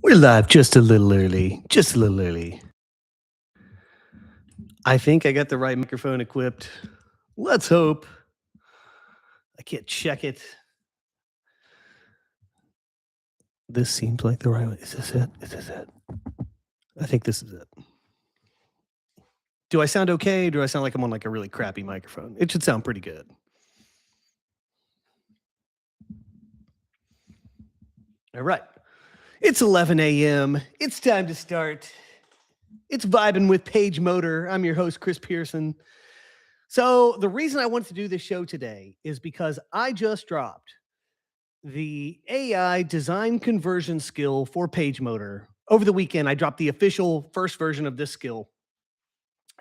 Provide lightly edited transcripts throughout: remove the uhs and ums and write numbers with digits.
We're live just a little early. Just a little early. I think I got the right microphone equipped. Let's hope. I can't check it. This seems like the right one. Is this it? Is this it? I think this is it. Do I sound okay? Do I sound like I'm on like a really crappy microphone? It should sound pretty good. All right. It's 11 a.m. It's time to start. It's vibing with PageMotor. I'm your host, Chris Pearson. So, the reason I wanted to do this show today is because I just dropped the AI design conversion skill for PageMotor. Over the weekend, I dropped the official first version of this skill.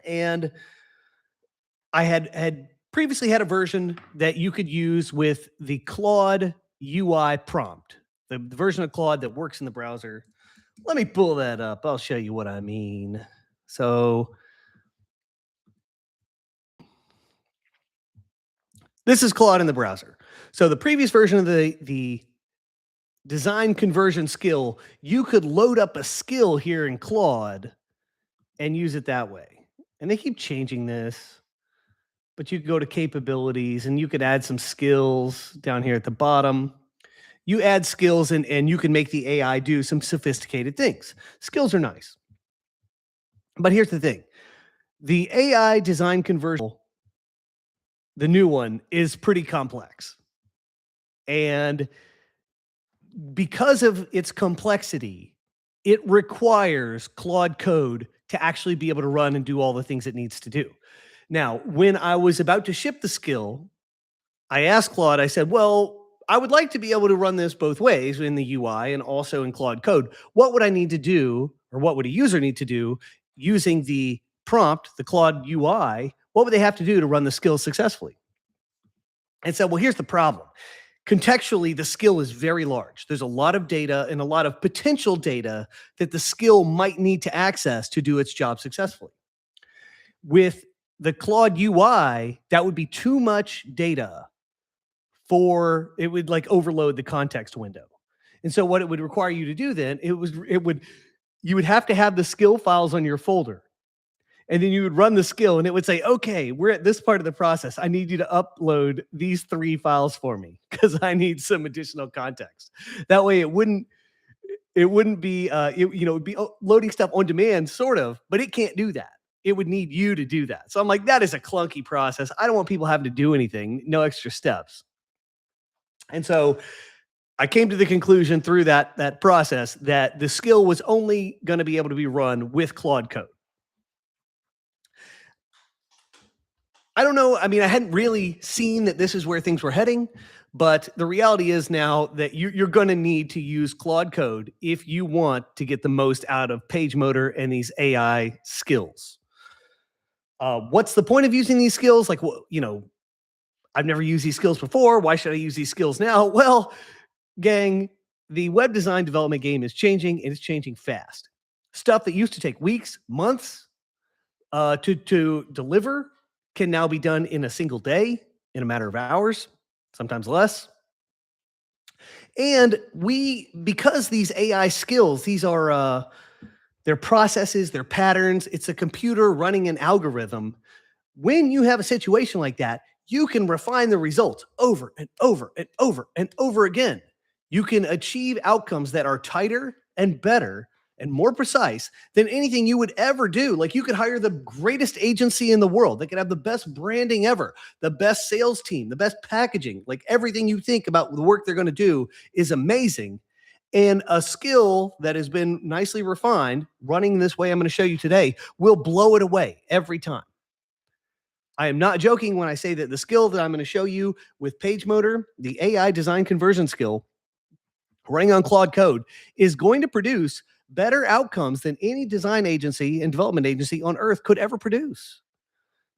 And I had previously had a version that you could use with the Claude UI prompt, the version of Claude that works in the browser. Let me pull that up. I'll show you what I mean. So this is Claude in the browser. So the previous version of the design conversion skill, you could load up a skill here in Claude and use it that way. And they keep changing this, but you could go to capabilities and you could add some skills down here at the bottom. You add skills and you can make the AI do some sophisticated things. Skills are nice. But here's the thing. The AI design conversion, the new one, is pretty complex. And because of its complexity, it requires Claude Code to actually be able to run and do all the things it needs to do. Now, when I was about to ship the skill, I asked Claude, I said, well, I would like to be able to run this both ways in the UI and also in Claude Code. What would I need to do, or what would a user need to do using the prompt, the Claude UI? What would they have to do to run the skill successfully? And said, well, here's the problem. Contextually, the skill is very large. There's a lot of data and a lot of potential data that the skill might need to access to do its job successfully. With the Claude UI, that would be too much data for it would like overload the context window. And so what it would require you to do then, you would have to have the skill files on your folder. And then you would run the skill and it would say, okay, we're at this part of the process. I need you to upload these 3 files for me because I need some additional context. That way it wouldn't be, it would be loading stuff on demand sort of, but it can't do that. It would need you to do that. So I'm like, that is a clunky process. I don't want people having to do anything, no extra steps. And so I came to the conclusion through that process that the skill was only going to be able to be run with Claude Code. I don't know. I mean, I hadn't really seen that this is where things were heading, but the reality is now that you're going to need to use Claude Code if you want to get the most out of PageMotor and these AI skills. What's the point of using these skills? Like, well, I've never used these skills before. Why should I use these skills now? Well, gang, the web design development game is changing and it's changing fast. Stuff that used to take weeks, months to deliver can now be done in a single day, in a matter of hours, sometimes less. And because these AI skills, these are their processes, their patterns, it's a computer running an algorithm. When you have a situation like that, you can refine the results over and over and over and over again. You can achieve outcomes that are tighter and better and more precise than anything you would ever do. Like you could hire the greatest agency in the world. They could have the best branding ever, the best sales team, the best packaging, like everything you think about the work they're going to do is amazing. And a skill that has been nicely refined running this way I'm going to show you today will blow it away every time. I am not joking when I say that the skill that I'm going to show you with PageMotor, the AI design conversion skill, running on Claude Code, is going to produce better outcomes than any design agency and development agency on earth could ever produce.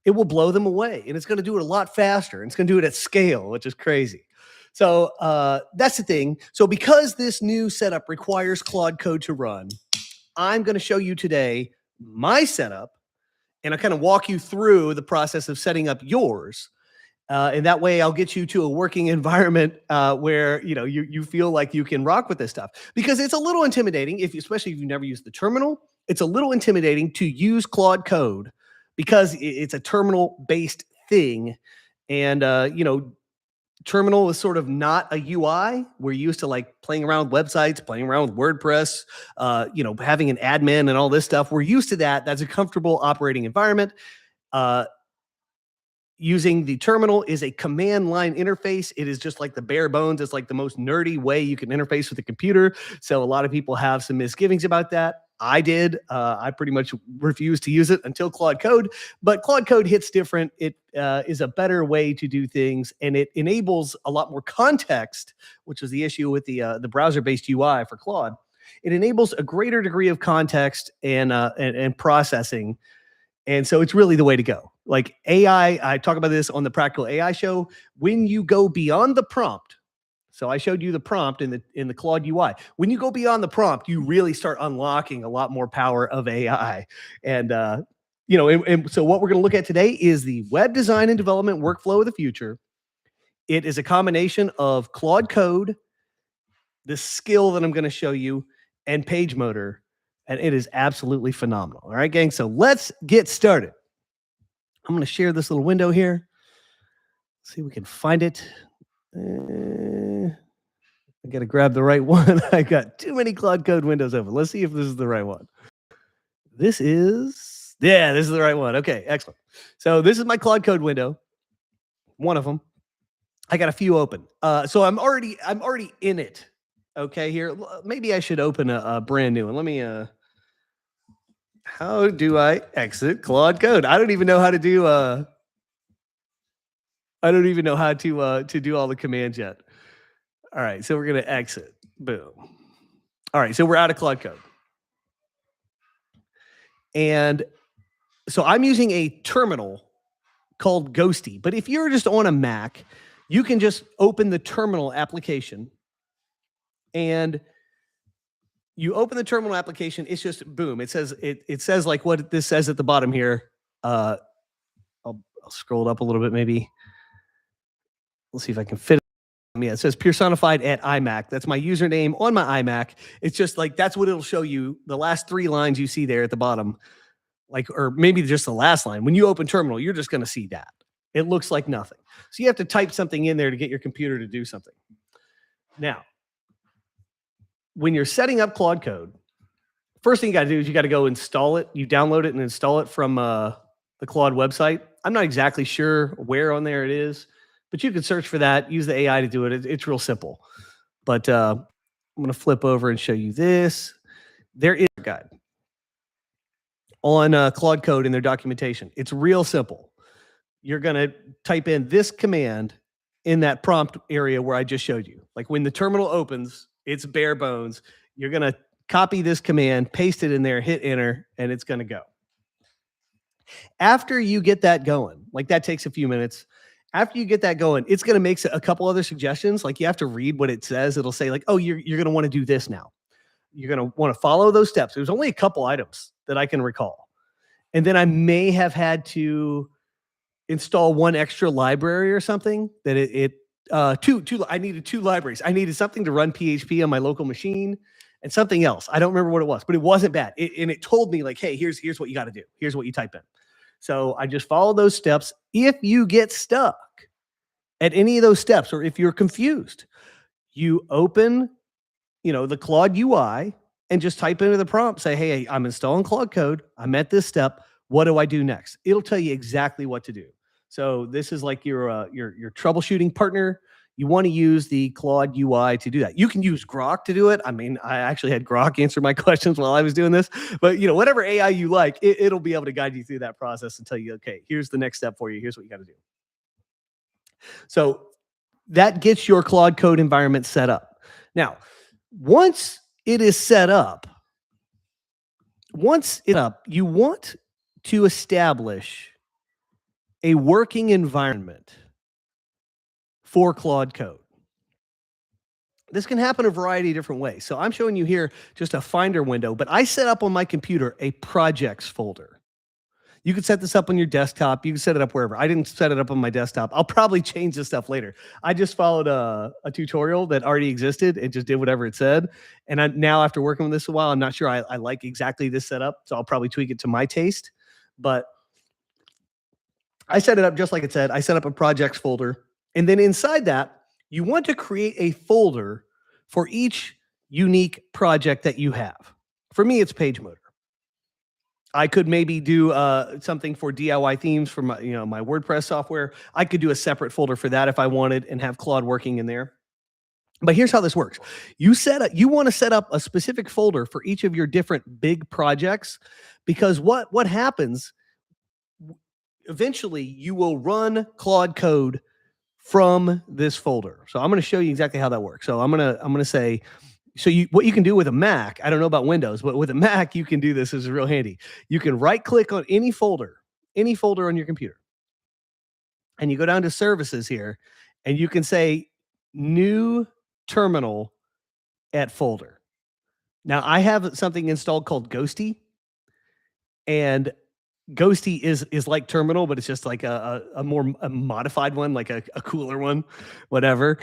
It will blow them away, and it's going to do it a lot faster, and it's going to do it at scale, which is crazy. So that's the thing. So because this new setup requires Claude Code to run, I'm going to show you today my setup, and I kind of walk you through the process of setting up yours. And that way I'll get you to a working environment where you feel like you can rock with this stuff, because it's a little intimidating, especially if you've never used the terminal. It's a little intimidating to use Claude Code because it's a terminal based thing. And terminal is sort of not a UI. We're used to like playing around with websites, playing around with WordPress, having an admin and all this stuff. We're used to that. That's a comfortable operating environment. Using the terminal is a command line interface. It is just like the bare bones. It's like the most nerdy way you can interface with a computer. So a lot of people have some misgivings about that. I did. I pretty much refused to use it until Claude Code, but Claude Code hits different. It is a better way to do things, and it enables a lot more context, which is the issue with the browser-based UI for Claude. It enables a greater degree of context and processing. And so it's really the way to go. Like AI, I talk about this on the Practical AI show. When you go beyond the prompt, so I showed you the prompt in the Claude UI. When you go beyond the prompt, you really start unlocking a lot more power of AI. And so what we're going to look at today is the web design and development workflow of the future. It is a combination of Claude Code, the skill that I'm going to show you, and PageMotor. And it is absolutely phenomenal. All right, gang. So let's get started. I'm going to share this little window here. See if we can find it. I got to grab the right one. I got too many Claude Code windows open. Let's see if this is the right one. This is the right one. Okay, excellent. So this is my Claude Code window. One of them. I got a few open. So I'm already in it. Okay, here. Maybe I should open a brand new one. Let me how do I exit Claude Code? I don't even know how to do to do all the commands yet. All right, so we're going to exit. Boom. All right, so we're out of Claude Code. And so I'm using a terminal called Ghosty. But if you're just on a Mac, you can just open the terminal application, and you open the terminal application. It's just boom. It says like what this says at the bottom here. I'll scroll it up a little bit. Maybe we'll see if I can fit it. Yeah, it says personified at iMac. That's my username on my iMac. It's just like that's what it'll show you. The last three lines you see there at the bottom, or maybe just the last line. When you open terminal, you're just going to see that. It looks like nothing. So you have to type something in there to get your computer to do something. Now, when you're setting up Claude Code, first thing you got to do is you got to go install it. You download it and install it from the Claude website. I'm not exactly sure where on there it is, but you can search for that. Use the AI to do it. It's real simple. But I'm going to flip over and show you this. There is a guide on Claude Code in their documentation. It's real simple. You're going to type in this command in that prompt area where I just showed you. Like when the terminal opens, it's bare bones. You're going to copy this command, paste it in there, hit enter, and it's going to go. After you get that going, like that takes a few minutes. After you get that going, it's going to make a couple other suggestions. Like you have to read what it says. It'll say like, oh, you're going to want to do this now. You're going to want to follow those steps. There's only a couple items that I can recall. And then I may have had to install one extra library or something that I needed two libraries. I needed something to run PHP on my local machine and something else. I don't remember what it was, but it wasn't bad. And it told me like, hey, here's what you got to do. Here's what you type in. So I just follow those steps. If you get stuck at any of those steps, or if you're confused, you open, the Claude UI and just type into the prompt, say, hey, I'm installing Claude Code. I'm at this step. What do I do next? It'll tell you exactly what to do. So this is like your troubleshooting partner. You want to use the Claude UI to do that. You can use Grok to do it. I mean, I actually had Grok answer my questions while I was doing this. But whatever AI you like, it'll be able to guide you through that process and tell you, okay, here's the next step for you. Here's what you got to do. So that gets your Claude Code environment set up. Now, once it is set up, you want to establish a working environment for Claude Code. This can happen a variety of different ways. So I'm showing you here just a Finder window, but I set up on my computer a projects folder. You could set this up on your desktop. You can set it up wherever. I didn't set it up on my desktop. I'll probably change this stuff later. I just followed a tutorial that already existed and just did whatever it said. And now after working with this a while, I'm not sure I like exactly this setup. So I'll probably tweak it to my taste. But I set it up just like it said. I set up a projects folder. And then inside that, you want to create a folder for each unique project that you have. For me, it's PageMotor. I could maybe do something for DIY themes for my, my WordPress software. I could do a separate folder for that if I wanted and have Claude working in there. But here's how this works. You want to set up a specific folder for each of your different big projects, because what happens eventually, you will run Claude Code from this folder. So I'm going to show you exactly how that works. So I'm going to say, so what you can do with a Mac, I don't know about Windows, but with a Mac, you can do this. This is real handy. You can right click on any folder on your computer. And you go down to services here and you can say new terminal at folder. Now I have something installed called Ghosty, and Ghosty is like terminal, but it's just like a more modified one, like a cooler one, whatever.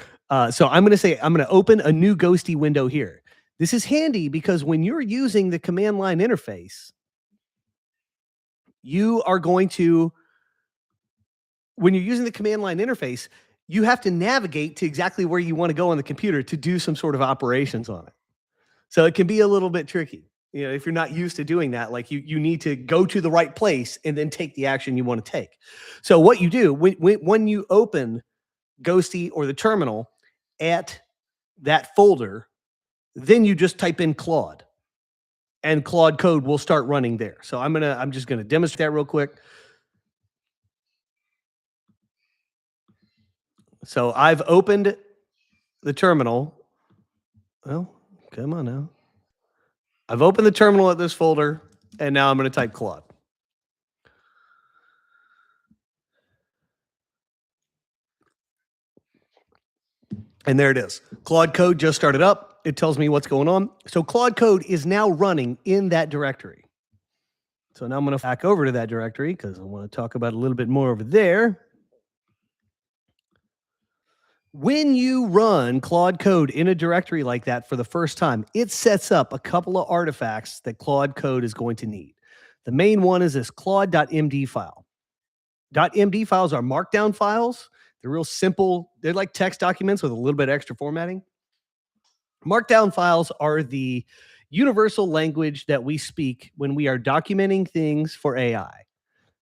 So I'm going to open a new Ghosty window here. This is handy because when you're using the command line interface, you have to navigate to exactly where you want to go on the computer to do some sort of operations on it. So it can be a little bit tricky. If you're not used to doing that, like you need to go to the right place and then take the action you want to take. So what you do when you open Ghosty or the terminal at that folder, then you just type in Claude, and Claude Code will start running there. So I'm just gonna demonstrate that real quick. So I've opened the terminal. Well, come on now. I've opened the terminal at this folder, and now I'm going to type Claude. And there it is. Claude Code just started up. It tells me what's going on. So Claude Code is now running in that directory. So now I'm going to back over to that directory because I want to talk about a little bit more over there. When you run Claude Code in a directory like that for the first time, it sets up a couple of artifacts that Claude Code is going to need. The main one is this claude.md file. .md files are markdown files. They're real simple. They're like text documents with a little bit extra formatting. Markdown files are the universal language that we speak when we are documenting things for AI.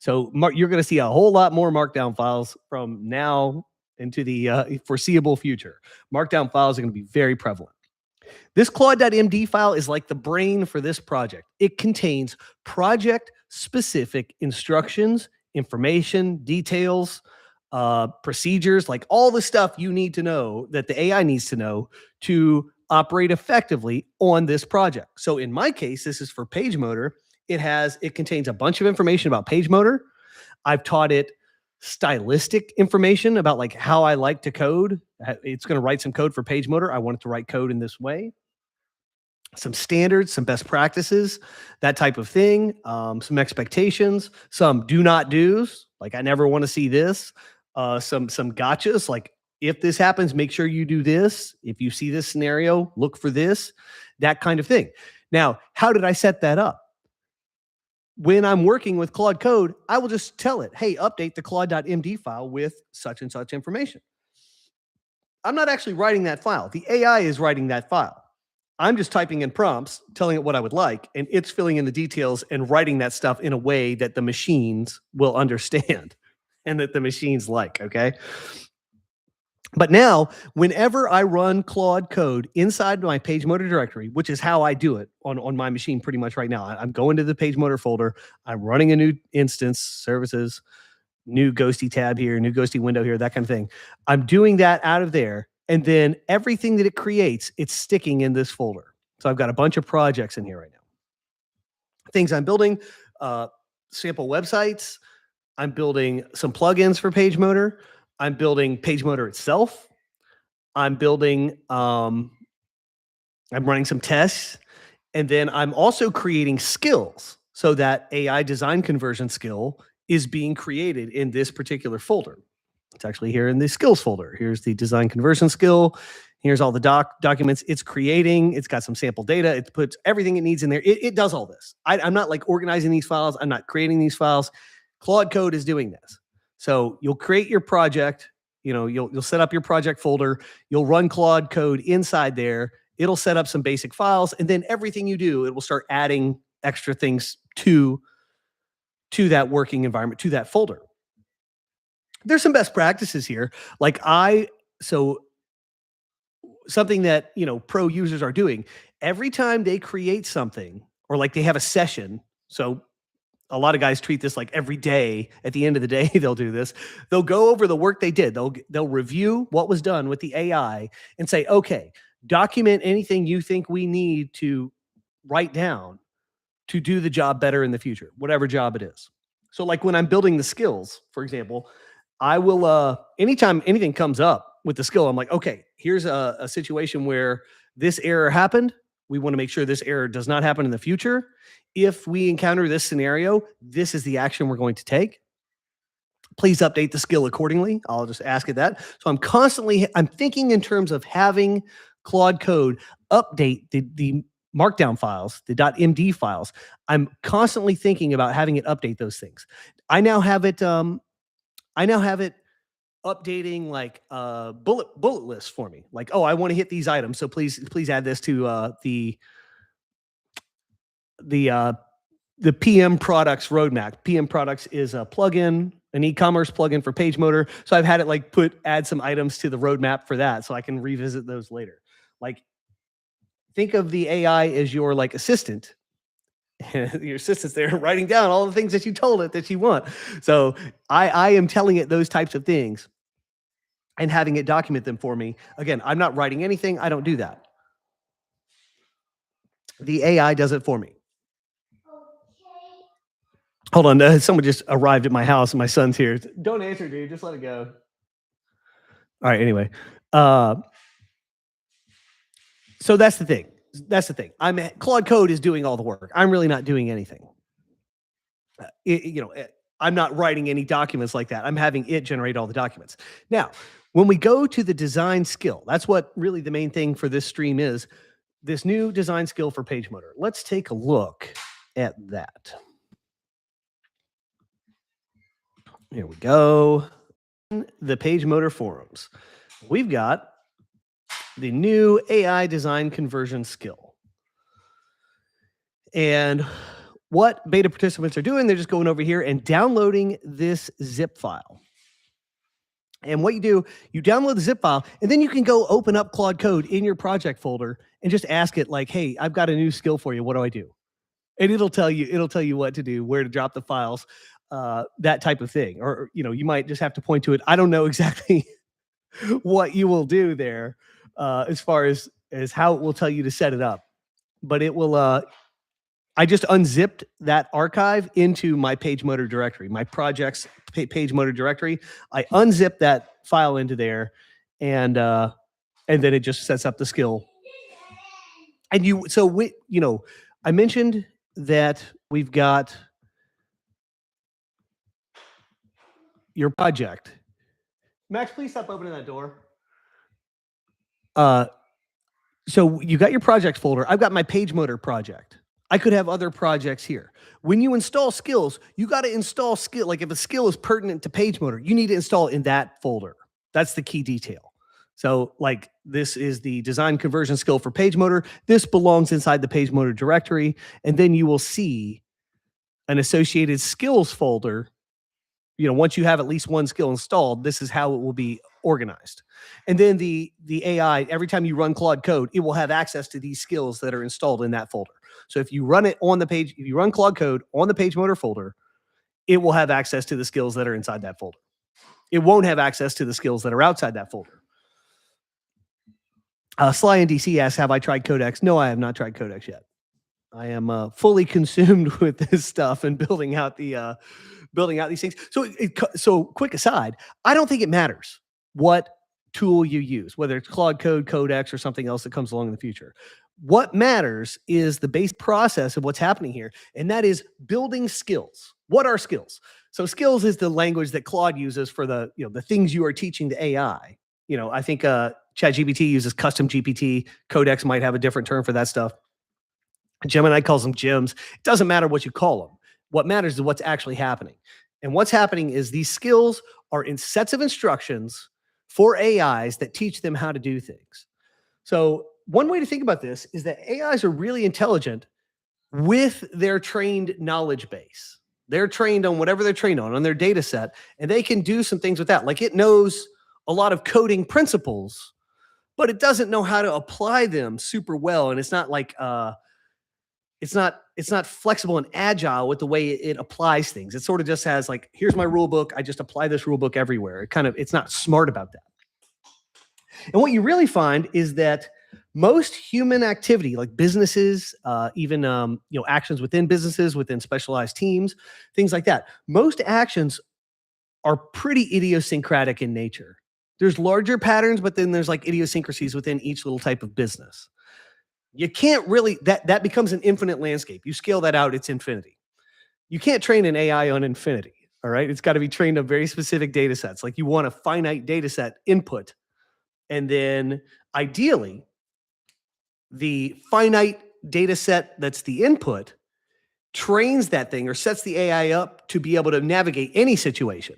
So you're going to see a whole lot more markdown files from now into the foreseeable future. Markdown files are going to be very prevalent. This claude.md file is like the brain for this project. It contains project-specific instructions, information, details, procedures, like all the stuff you need to know that the AI needs to know to operate effectively on this project. So in my case, this is for PageMotor. It contains a bunch of information about PageMotor. I've taught it stylistic information about like how I like to code. It's going to write some code for PageMotor. I want it to write code in this way. Some standards, some best practices, that type of thing. Some expectations, some do not do's. Like I never want to see this. Some gotchas, like if this happens, make sure you do this. If you see this scenario, look for this, that kind of thing. Now, how did I set that up? When I'm working with Claude Code, I will just tell it, hey, update the claude.md file with such and such information. I'm not actually writing that file. The AI is writing that file. I'm just typing in prompts, telling it what I would like, and it's filling in the details and writing that stuff in a way that the machines will understand and that the machines like, okay? But now, whenever I run Claude Code inside my PageMotor directory, which is how I do it on my machine pretty much right now, I'm going to the PageMotor folder, I'm running a new instance, services, new Ghosty tab here, new Ghosty window here, that kind of thing. I'm doing that out of there, and then everything that it creates, it's sticking in this folder. So I've got a bunch of projects in here right now. Things I'm building, sample websites, I'm building some plugins for PageMotor, I'm building PageMotor itself. I'm building, I'm running some tests. And then I'm also creating skills. So that AI design conversion skill is being created in this particular folder. It's actually here in the skills folder. Here's the design conversion skill. Here's all the documents it's creating. It's got some sample data. It puts everything it needs in there. It does all this. I'm not like organizing these files. I'm not creating these files. Claude Code is doing this. So you'll create your project. You'll set up your project folder. You'll run Claude Code inside there. It'll set up some basic files, and then everything you do, it will start adding extra things to that working environment, to that folder. There's some best practices here. Something that, pro users are doing every time they create something, or like they have a session. So a lot of guys treat this like every day. At the end of the day, they'll do this. They'll go over the work they did. They'll review what was done with the AI and say, okay, document anything you think we need to write down to do the job better in the future, whatever job it is. So like when I'm building the skills, for example, I will, anytime anything comes up with the skill, I'm like, okay, here's a situation where this error happened. We want to make sure this error does not happen in the future. If we encounter this scenario, this is the action we're going to take. Please update the skill accordingly. I'll just ask it that. So I'm thinking in terms of having Claude Code update the markdown files, the .md files. I'm constantly thinking about having it update those things. I now have it updating like bullet lists for me. Like, oh, I want to hit these items, so please add this to the PM Products roadmap. PM Products is a plugin, an e-commerce plugin for PageMotor. So I've had it like add some items to the roadmap for that, so I can revisit those later. Like, think of the AI as your like assistant. Your assistant's there writing down all the things that you told it that you want. So I am telling it those types of things and having it document them for me. Again, I'm not writing anything. I don't do that. The AI does it for me. Hold on. Someone just arrived at my house and my son's here. Don't answer, dude. Just let it go. All right. Anyway. So that's the thing. Claude Code is doing all the work. I'm really not doing anything. I'm not writing any documents like that. I'm having it generate all the documents. Now, when we go to the design skill, that's what really the main thing for this stream is, this new design skill for PageMotor. Let's take a look at that. Here we go. The PageMotor forums. We've got the new AI design conversion skill. And what beta participants are doing, they're just going over here and downloading this zip file. And what you do, you download the zip file, and then you can go open up Claude Code in your project folder and just ask it like, hey, I've got a new skill for you. What do I do? And it'll tell you what to do, where to drop the files, that type of thing. Or, you might just have to point to it. I don't know exactly what you will do there as far as how it will tell you to set it up. But it will, I just unzipped that archive into my PageMotor directory, my projects PageMotor directory. I unzipped that file into there, and then it just sets up the skill. And I mentioned that we've got your project. Max, please stop opening that door. So you got your projects folder. I've got my PageMotor project. I could have other projects here. When you install skills, you got to install skill. Like if a skill is pertinent to PageMotor, you need to install it in that folder. That's the key detail. So like this is the design conversion skill for PageMotor. This belongs inside the PageMotor directory. And then you will see an associated skills folder. Once you have at least one skill installed, this is how it will be organized. And then the AI, every time you run Claude Code, it will have access to these skills that are installed in that folder. So if you run it on the page, if you run Claude Code on the PageMotor folder, it will have access to the skills that are inside that folder. It won't have access to the skills that are outside that folder. Sly and DC asks, have I tried Codex? No, I have not tried Codex yet. I am fully consumed with this stuff and building out these things. So quick aside, I don't think it matters what tool you use, whether it's Claude Code, Codex, or something else that comes along in the future. What matters is the base process of what's happening here, and that is building skills. What are skills? So skills is the language that Claude uses for the things you are teaching the AI. I think ChatGPT uses custom GPT. Codex might have a different term for that stuff. Gemini calls them gems. It doesn't matter what you call them. What matters is what's actually happening. And what's happening is these skills are in sets of instructions for AIs that teach them how to do things. So one way to think about this is that AIs are really intelligent with their trained knowledge base. They're trained on whatever they're trained on their data set, and they can do some things with that. Like it knows a lot of coding principles, but it doesn't know how to apply them super well. And it's not like it's not flexible and agile with the way it applies things. It sort of just has like, here's my rule book. I just apply this rule book everywhere. It's not smart about that. And what you really find is that most human activity, like businesses, even actions within businesses, within specialized teams, things like that, most actions are pretty idiosyncratic in nature. There's larger patterns, but then there's like idiosyncrasies within each little type of business. You can't really, that becomes an infinite landscape. You scale that out, it's infinity. You can't train an AI on infinity, all right? It's got to be trained on very specific data sets. Like you want a finite data set input, and then ideally, the finite data set that's the input trains that thing or sets the AI up to be able to navigate any situation.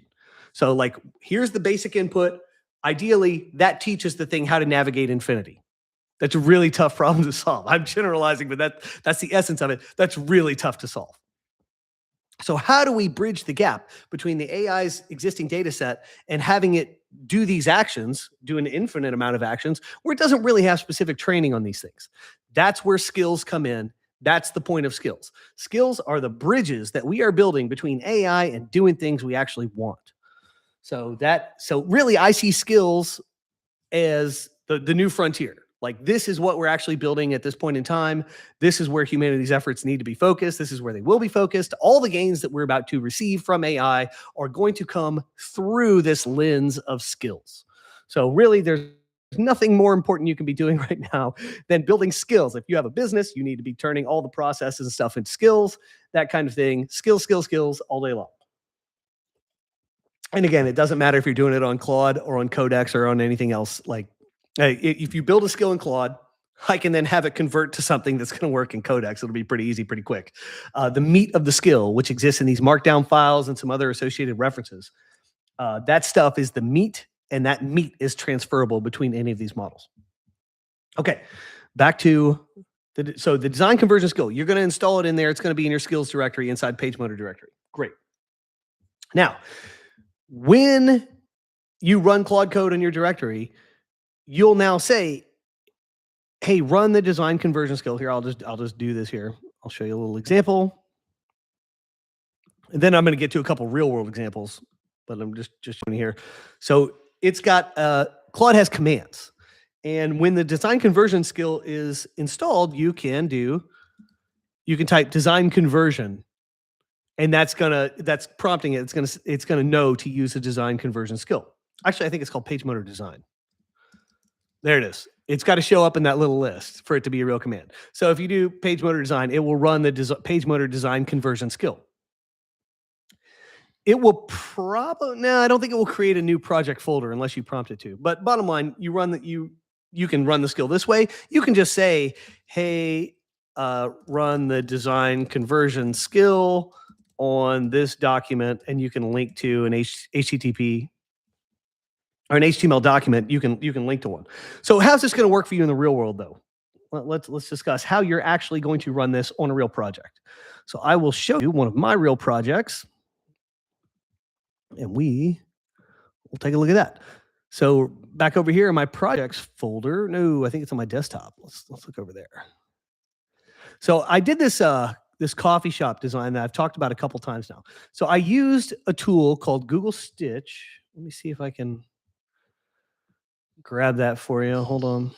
So like, here's the basic input. Ideally, that teaches the thing how to navigate infinity. That's a really tough problem to solve. I'm generalizing, but that's the essence of it. That's really tough to solve. So how do we bridge the gap between the AI's existing data set and having it do these actions, do an infinite amount of actions, where it doesn't really have specific training on these things? That's where skills come in. That's the point of skills. Skills are the bridges that we are building between AI and doing things we actually want. So really I see skills as the new frontier. Like this is what we're actually building at this point in time. This is where humanity's efforts need to be focused. This is where they will be focused. All the gains that we're about to receive from AI are going to come through this lens of skills. So really there's nothing more important you can be doing right now than building skills. If you have a business, you need to be turning all the processes and stuff into skills, that kind of thing. Skills all day long. And again, it doesn't matter if you're doing it on Claude or on Codex or on anything else. Like if you build a skill in Claude, I can then have it convert to something that's going to work in Codex. It'll be pretty easy, pretty quick. The meat of the skill, which exists in these markdown files and some other associated references, that stuff is the meat, and that meat is transferable between any of these models. Okay, back to the design conversion skill. You're going to install it in there. It's going to be in your skills directory inside PageMotor directory. Great. Now, when you run Claude Code in your directory, you'll now say, hey, run the design conversion skill here. I'll just do this here. I'll show you a little example. And then I'm going to get to a couple real world examples, but I'm just showing here. So it's got, Claude has commands. And when the design conversion skill is installed, you can type design conversion, and that's prompting it. It's gonna know to use a design conversion skill. Actually, I think it's called PageMotor Design. There it is. It's got to show up in that little list for it to be a real command. So if you do PageMotor Design, it will run the PageMotor Design conversion skill. It will I don't think it will create a new project folder unless you prompt it to. But bottom line, you can run the skill this way. You can just say, hey, run the design conversion skill on this document, and you can link to an HTTP or an HTML document. You can link to one. So how's this going to work for you in the real world, though? Well, let's discuss how you're actually going to run this on a real project. So I will show you one of my real projects, and we'll take a look at that. So back over here in my projects folder. No, I think it's on my desktop. Let's look over there. So I did this this coffee shop design that I've talked about a couple times now. So I used a tool called Google Stitch. Let me see if I can grab that for you. Hold on.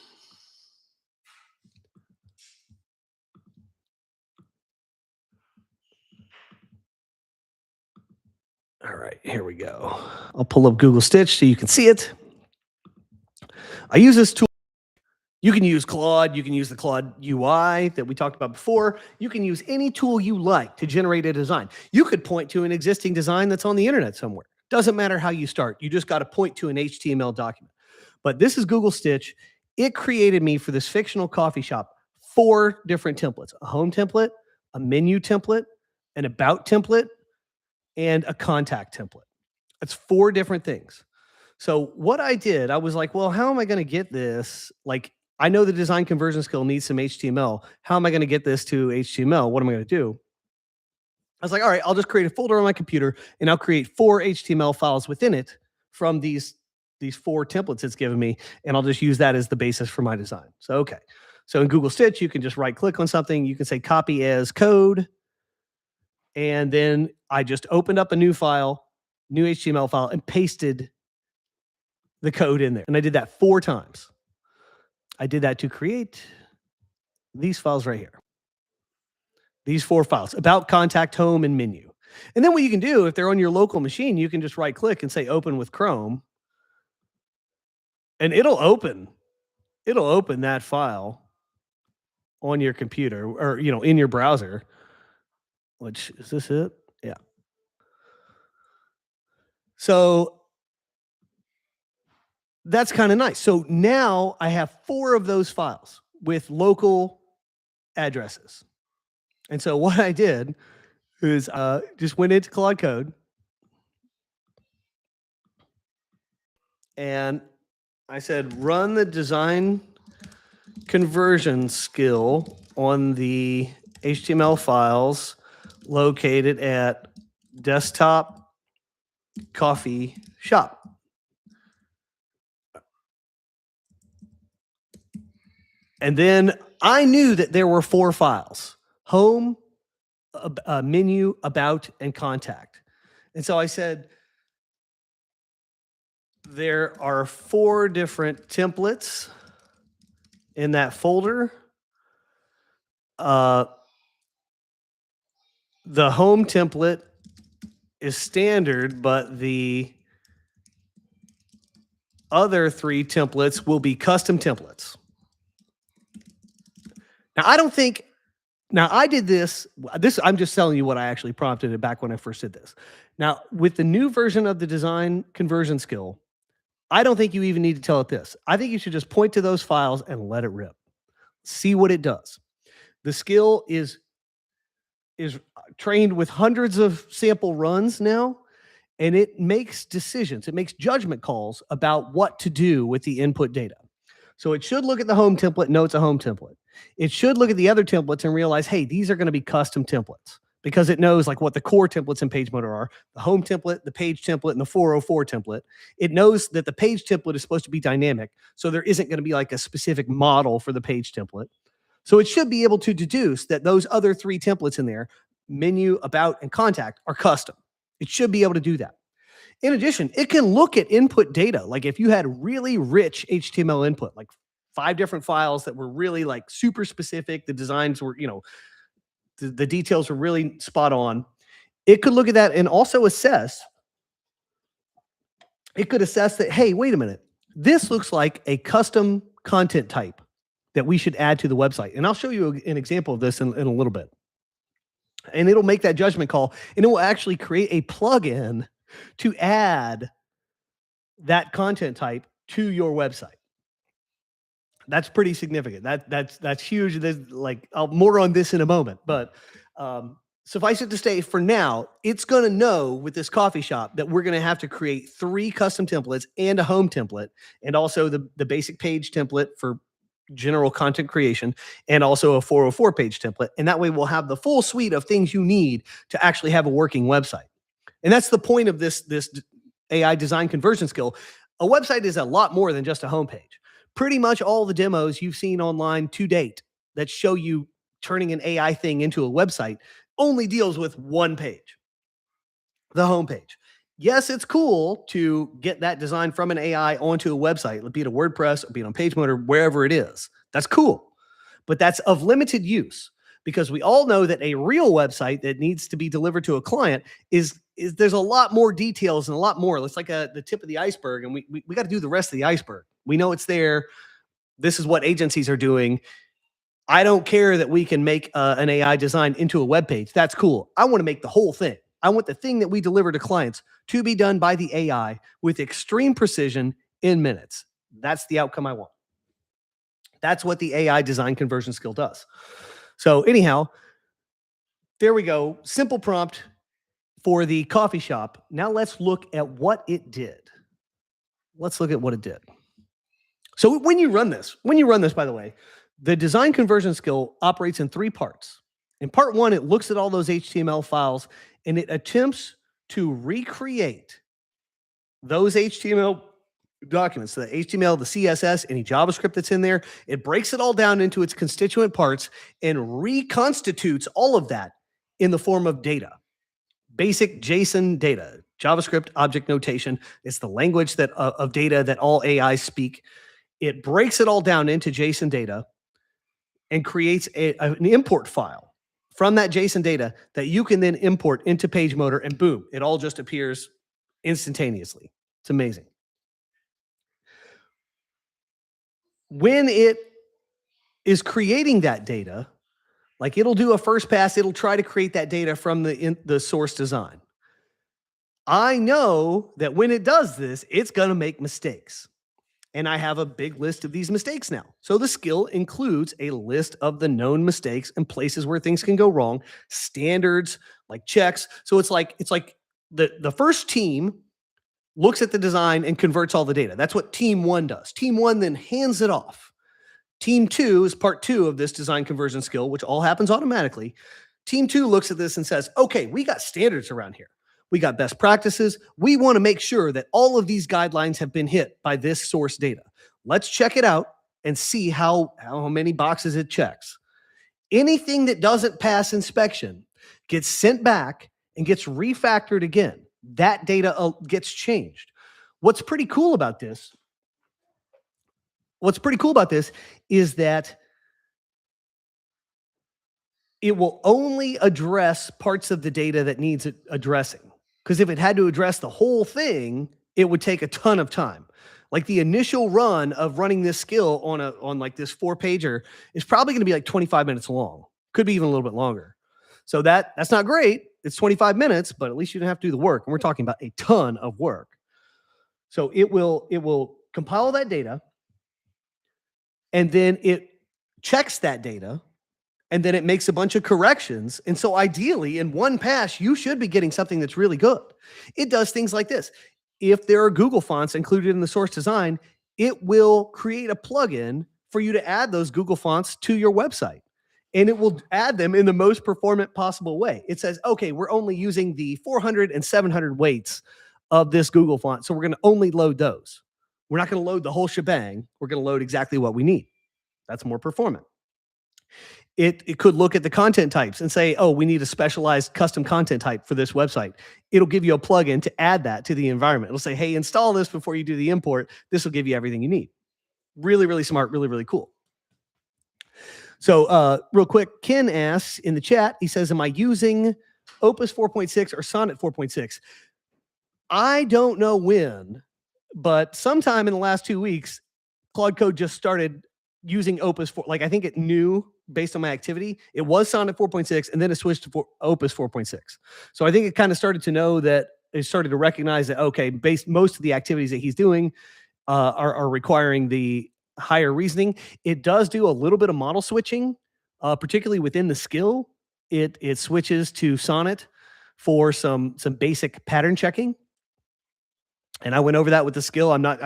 All right, here we go. I'll pull up Google Stitch so you can see it. I use this tool. You can use Claude. You can use the Claude UI that we talked about before. You can use any tool you like to generate a design. You could point to an existing design that's on the internet somewhere. Doesn't matter how you start. You just got to point to an HTML document. But this is Google Stitch. It created me for this fictional coffee shop 4 different templates: a home template, a menu template, an about template, and a contact template. That's 4 different things. So what I did, I was like, well, how am I going to get this? Like, I know the design conversion skill needs some HTML. How am I going to get this to HTML? What am I going to do? I was like, all right, I'll just create a folder on my computer and I'll create 4 HTML files within it from these 4 templates it's given me, and I'll just use that as the basis for my design. So, okay. So in Google Stitch, you can just right click on something. You can say copy as code. And then I just opened up a new file, new HTML file, and pasted the code in there. And I did that 4 times. I did that to create these files right here. These 4 files: about, contact, home, and menu. And then what you can do, if they're on your local machine, you can just right click and say open with Chrome. And it'll open that file on your computer, or in your browser. Which, is this it? Yeah. So that's kind of nice. So now I have 4 of those files with local addresses. And so what I did is just went into Claude Code and I said, run the design conversion skill on the HTML files located at desktop coffee shop. And then I knew that there were 4 files: home, menu, about, and contact. And so I said, there are 4 different templates in that folder. The home template is standard, but the other 3 templates will be custom templates. Now, I did this, I'm just telling you what I actually prompted it back when I first did this. Now, with the new version of the design conversion skill, I don't think you even need to tell it this. I think you should just point to those files and let it rip. See what it does. The skill is trained with hundreds of sample runs now, and it makes decisions. It makes judgment calls about what to do with the input data. So it should look at the home template, know it's a home template. It should look at the other templates and realize, hey, these are going to be custom templates, because it knows like what the core templates in PageMotor are: the home template, the page template, and the 404 template. It knows that the page template is supposed to be dynamic, so there isn't going to be like a specific model for the page template. So it should be able to deduce that those other 3 templates in there, menu, about, and contact, are custom. It should be able to do that. In addition, it can look at input data. Like if you had really rich HTML input, like 5 different files that were really like super specific, the designs were, the details were really spot on. It could look at that and also assess. It could assess that, hey, wait a minute, this looks like a custom content type that we should add to the website. And I'll show you an example of this in a little bit. And it'll make that judgment call, and it will actually create a plugin to add that content type to your website. That's pretty significant. That's huge. There's like more on this in a moment, but suffice it to say, for now, it's going to know with this coffee shop that we're going to have to create 3 custom templates and a home template, and also the basic page template for general content creation, and also a 404 page template. And that way we'll have the full suite of things you need to actually have a working website. And that's the point of this AI design conversion skill. A website is a lot more than just a homepage. Pretty much all the demos you've seen online to date that show you turning an AI thing into a website only deals with one page, the homepage. Yes, it's cool to get that design from an AI onto a website, be it a WordPress, or be it on PageMotor, wherever it is. That's cool. But that's of limited use, because we all know that a real website that needs to be delivered to a client is there's a lot more details and a lot more. It's like the tip of the iceberg, and we got to do the rest of the iceberg. We know it's there. This is what agencies are doing. I don't care that we can make an AI design into a web page. That's cool. I want to make the whole thing. I want the thing that we deliver to clients to be done by the AI with extreme precision in minutes. That's the outcome I want. That's what the AI design conversion skill does. So anyhow, there we go. Simple prompt for the coffee shop. Now let's look at what it did. Let's look at what it did. So when you run this, by the way, the design conversion skill operates in 3 parts. In part 1, it looks at all those HTML files and it attempts to recreate those HTML documents, the HTML, the CSS, any JavaScript that's in there. It breaks it all down into its constituent parts and reconstitutes all of that in the form of data. Basic JSON data, JavaScript object notation. It's the language that of data that all AIs speak. It breaks it all down into JSON data and creates an import file from that JSON data that you can then import into PageMotor, and boom, it all just appears instantaneously. It's amazing. When it is creating that data, like it'll do a first pass, it'll try to create that data from the source design. I know that when it does this, it's going to make mistakes. And I have a big list of these mistakes now. So the skill includes a list of the known mistakes and places where things can go wrong, standards like checks. So it's like the first team looks at the design and converts all the data. That's what team 1 does. Team 1 then hands it off. Team 2 is part 2 of this design conversion skill, which all happens automatically. Team 2 looks at this and says, okay, we got standards around here. We got best practices. We want to make sure that all of these guidelines have been hit by this source data. Let's check it out and see how many boxes it checks. Anything that doesn't pass inspection gets sent back and gets refactored again. That data gets changed. What's pretty cool about this is that it will only address parts of the data that needs addressing. Because if it had to address the whole thing, it would take a ton of time. Like the initial run of running this skill on like this 4-pager is probably going to be like 25 minutes long. Could be even a little bit longer. So that's not great. It's 25 minutes, but at least you don't have to do the work. And we're talking about a ton of work. So it will compile that data, and then it checks that data, and then it makes a bunch of corrections. And so ideally, in one pass, you should be getting something that's really good. It does things like this. If there are Google fonts included in the source design, it will create a plugin for you to add those Google fonts to your website. And it will add them in the most performant possible way. It says, okay, we're only using the 400 and 700 weights of this Google font, so we're going to only load those. We're not going to load the whole shebang. We're going to load exactly what we need. That's more performant. It could look at the content types and say, oh, we need a specialized custom content type for this website. It'll give you a plugin to add that to the environment. It'll say, hey, install this before you do the import. This will give you everything you need. Really, really smart, really, really cool. So real quick, Ken asks in the chat, he says, am I using Opus 4.6 or Sonnet 4.6? I don't know when, but sometime in the last 2 weeks, Claude Code just started using Opus 4. Like I think it knew based on my activity, it was Sonnet 4.6 and then it switched to Opus 4.6. So I think it kind of started to know that it started to recognize that, okay, most of the activities that he's doing are requiring the higher reasoning. It does do a little bit of model switching, particularly within the skill. It switches to Sonnet for some basic pattern checking. And I went over that with the skill. I'm not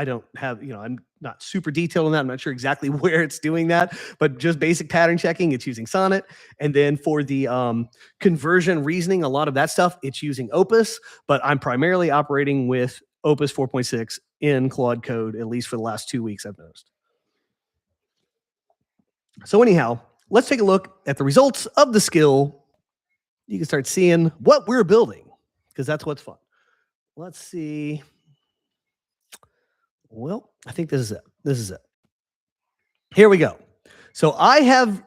super detailed on that. I'm not sure exactly where it's doing that, but just basic pattern checking, it's using Sonnet. And then for the conversion reasoning, a lot of that stuff, it's using Opus, but I'm primarily operating with Opus 4.6 in Claude Code, at least for the last 2 weeks, I've noticed. So anyhow, let's take a look at the results of the skill. You can start seeing what we're building, because that's what's fun. Let's see. Well, I think this is it. Here we go. So I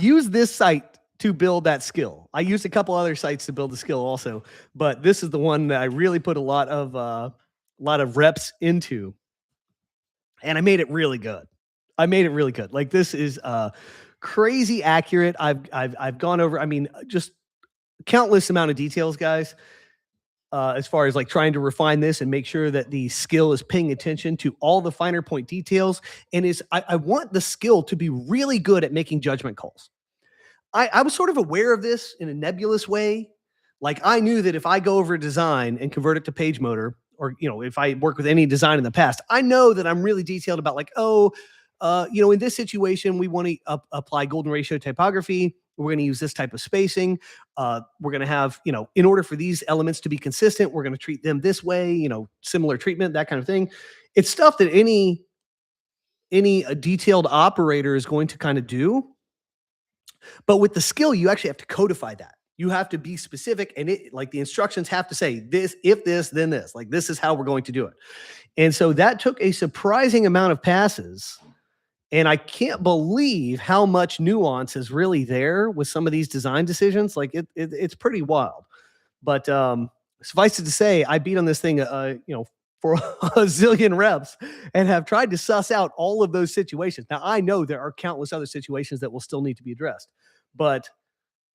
use this site to build that skill. I used a couple other sites to build the skill also, but this is the one that I really put a lot of reps into. and I made it really good. I made it really good. Like this is crazy accurate. I've gone over, I mean, just countless amount of details, guys. As far as like trying to refine this and make sure that the skill is paying attention to all the finer point details. And I want the skill to be really good at making judgment calls. I was sort of aware of this in a nebulous way. Like I knew that if I go over design and convert it to PageMotor, or if I work with any design in the past, I know that I'm really detailed about like, in this situation, we want to apply golden ratio typography. We're going to use this type of spacing. We're going to have, in order for these elements to be consistent, we're going to treat them this way, similar treatment, that kind of thing. It's stuff that any detailed operator is going to kind of do. But with the skill, you actually have to codify that. You have to be specific, and like the instructions have to say this, if this, then this. Like this is how we're going to do it. And so that took a surprising amount of passes. And I can't believe how much nuance is really there with some of these design decisions. Like it's pretty wild. But suffice it to say, I beat on this thing, for a zillion reps and have tried to suss out all of those situations. Now, I know there are countless other situations that will still need to be addressed, but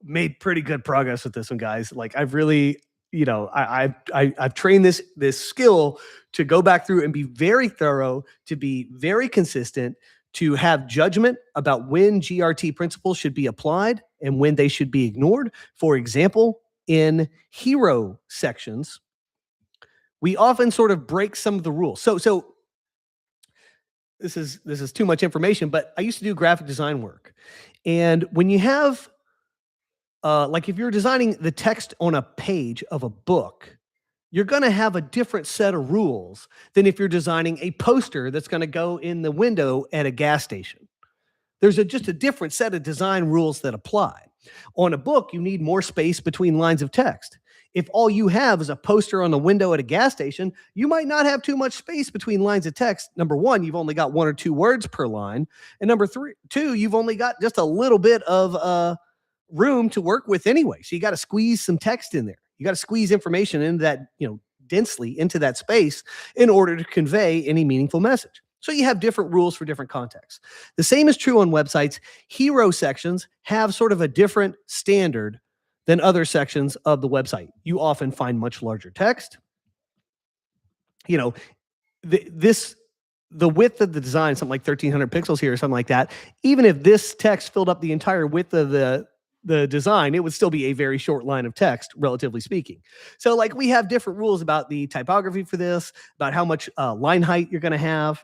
made pretty good progress with this one, guys. Like I've really, I've trained this skill to go back through and be very thorough, to be very consistent, to have judgment about when GRT principles should be applied and when they should be ignored. For example, in hero sections, we often sort of break some of the rules. So this is too much information, but I used to do graphic design work. And when you have, like if you're designing the text on a page of a book, you're going to have a different set of rules than if you're designing a poster that's going to go in the window at a gas station. There's just a different set of design rules that apply. On a book, you need more space between lines of text. If all you have is a poster on the window at a gas station, you might not have too much space between lines of text. Number one, you've only got 1 or 2 words per line. And number two, you've only got just a little bit of room to work with anyway. So you got to squeeze some text in there. You got to squeeze information into that, densely into that space in order to convey any meaningful message. So you have different rules for different contexts. The same is true on websites. Hero sections have sort of a different standard than other sections of the website. You often find much larger text. The width of the design, something like 1,300 pixels here or something like that. Even if this text filled up the entire width of the design, it would still be a very short line of text, relatively speaking. So like we have different rules about the typography for this, about how much line height you're going to have,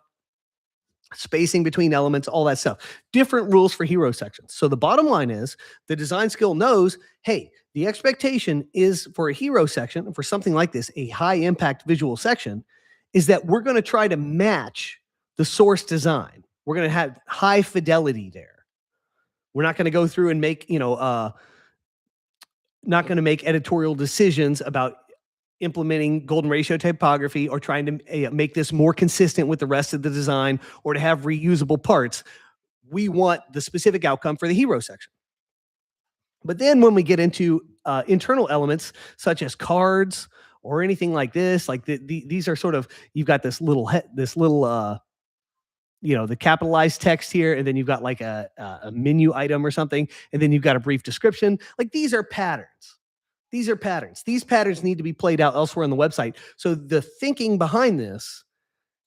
spacing between elements, all that stuff. Different rules for hero sections. So the bottom line is the design skill knows, hey, the expectation is for a hero section, for something like this, a high impact visual section, is that we're going to try to match the source design. We're going to have high fidelity there. We're not going to go through and make, not going to make editorial decisions about implementing golden ratio typography or trying to make this more consistent with the rest of the design or to have reusable parts. We want the specific outcome for the hero section. But then when we get into internal elements such as cards or anything like this, like these are sort of, you've got this little, the capitalized text here, and then you've got like a menu item or something, and then you've got a brief description. Like these are patterns. These are patterns. These patterns need to be played out elsewhere on the website. So the thinking behind this,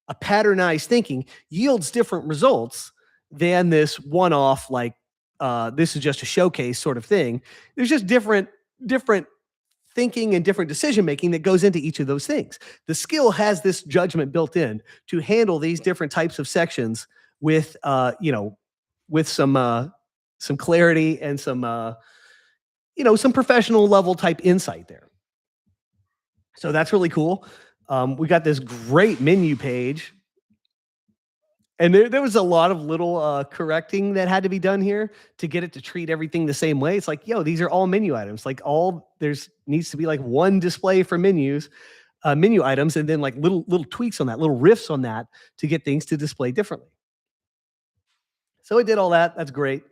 a patternized thinking, yields different results than this one-off, like this is just a showcase sort of thing. There's just different thinking and different decision-making that goes into each of those things. The skill has this judgment built in to handle these different types of sections with, with some clarity and some professional level type insight there. So that's really cool. We got this great menu page. And there was a lot of little correcting that had to be done here to get it to treat everything the same way. It's like, these are all menu items. Like there's needs to be like one display for menu items, and then like little tweaks on that, little riffs on that to get things to display differently. So I did all that. That's great.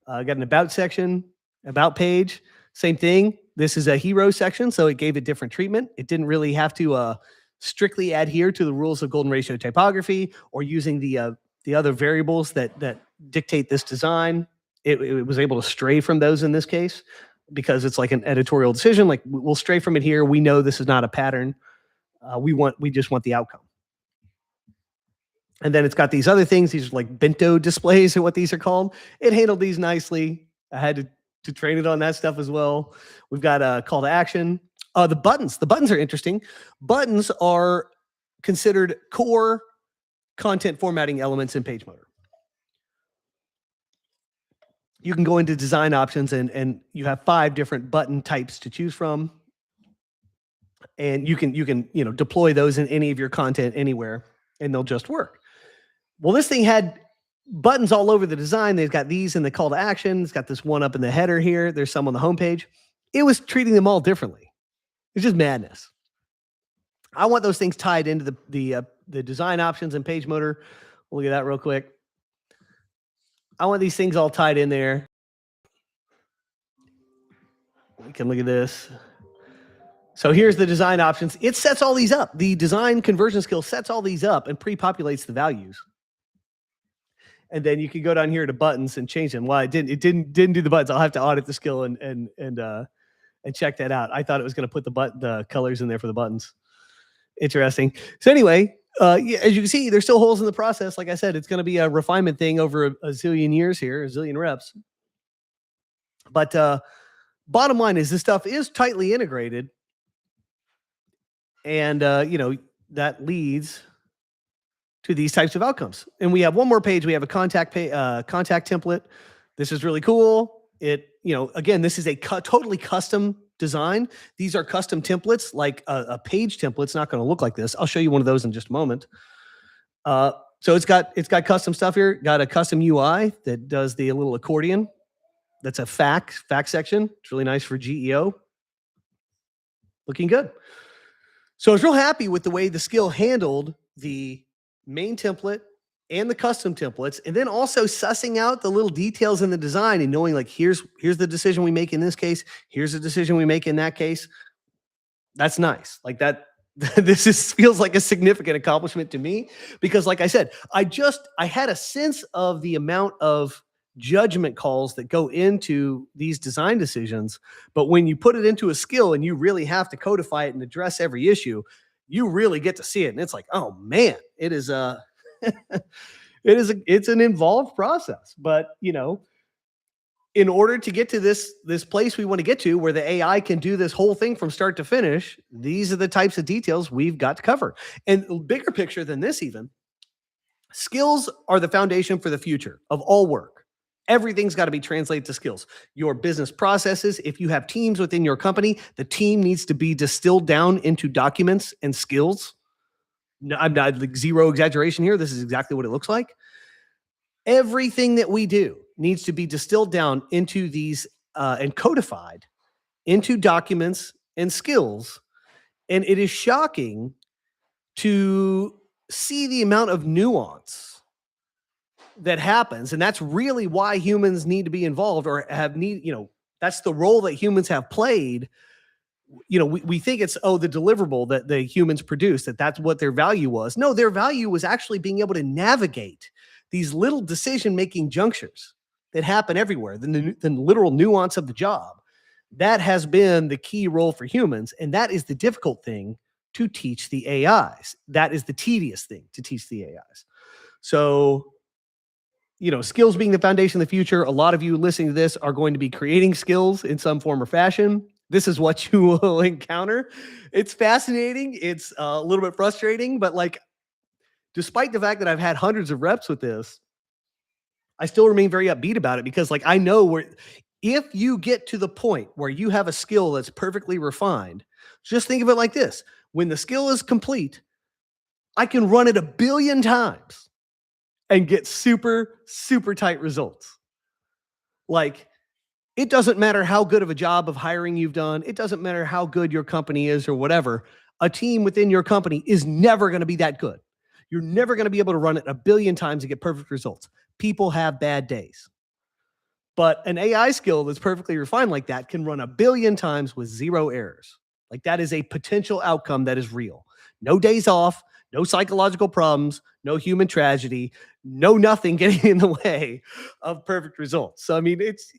Got an about section, about page, same thing. This is a hero section, so it gave it different treatment. It didn't really have to strictly adhere to the rules of golden ratio typography or using the other variables that dictate this design. It was able to stray from those in this case because it's like an editorial decision. Like we'll stray from it here. We know this is not a pattern. We just want the outcome. And then it's got these other things. These are like bento displays are what these are called. It handled these nicely. I had to train it on that stuff as well. We've got a call to action. The buttons. The buttons are interesting. Buttons are considered core content formatting elements in PageMotor. You can go into design options and you have 5 different button types to choose from. And you can deploy those in any of your content anywhere and they'll just work. Well, this thing had buttons all over the design. They've got these in the call to action. It's got this one up in the header here. There's some on the homepage. It was treating them all differently. It's just madness. I want those things tied into the design options in PageMotor. We'll look at that real quick. I want these things all tied in there. We can look at this. So here's the design options. It sets all these up. The design conversion skill sets all these up and pre-populates the values. And then you can go down here to buttons and change them. Well, it didn't do the buttons. I'll have to audit the skill and check that out. I thought it was going to put the colors in there for the buttons. Interesting. So anyway, as you can see, there's still holes in the process. Like I said, it's going to be a refinement thing over a zillion years here, a zillion reps. But bottom line is this stuff is tightly integrated. And, that leads to these types of outcomes. And we have one more page. We have a contact template. This is really cool. Again, this is a totally custom design. These are custom templates, like a page template's not going to look like this. I'll show you one of those in just a moment. So it's got custom stuff here. Got a custom UI that does the little accordion. That's a fact section. It's really nice for GEO. Looking good. So I was real happy with the way the skill handled the main template and the custom templates, and then also sussing out the little details in the design and knowing like, here's the decision we make in this case. Here's the decision we make in that case. That's nice. Like that, feels like a significant accomplishment to me because like I said, I had a sense of the amount of judgment calls that go into these design decisions. But when you put it into a skill and you really have to codify it and address every issue, you really get to see it. And it's like, oh man, it is it's an involved process, but in order to get to this place we want to get to where the AI can do this whole thing from start to finish, these are the types of details we've got to cover. And bigger picture than this even, skills are the foundation for the future of all work. Everything's got to be translated to skills. Your business processes, if you have teams within your company, the team needs to be distilled down into documents and skills. No, I'm not like zero exaggeration here. This is exactly what it looks like. Everything that we do needs to be distilled down into these and codified into documents and skills. And it is shocking to see the amount of nuance that happens. And that's really why humans need to be involved or that's the role that humans have played. We think it's, the deliverable that the humans produce, that's what their value was. No, their value was actually being able to navigate these little decision-making junctures that happen everywhere, the literal nuance of the job. That has been the key role for humans. And that is the difficult thing to teach the AIs. That is the tedious thing to teach the AIs. So, skills being the foundation of the future. A lot of you listening to this are going to be creating skills in some form or fashion. This is what you will encounter. It's fascinating. It's a little bit frustrating, but despite the fact that I've had hundreds of reps with this, I still remain very upbeat about it because I know if you get to the point where you have a skill that's perfectly refined, just think of it like this. When the skill is complete, I can run it 1 billion times and get super, super tight results. It doesn't matter how good of a job of hiring you've done. It doesn't matter how good your company is or whatever. A team within your company is never going to be that good. You're never going to be able to run it 1 billion times and get perfect results. People have bad days. But an AI skill that's perfectly refined like that can run 1 billion times with 0 errors. That is a potential outcome that is real. No days off, no psychological problems, no human tragedy, no nothing getting in the way of perfect results. So, I mean, it's,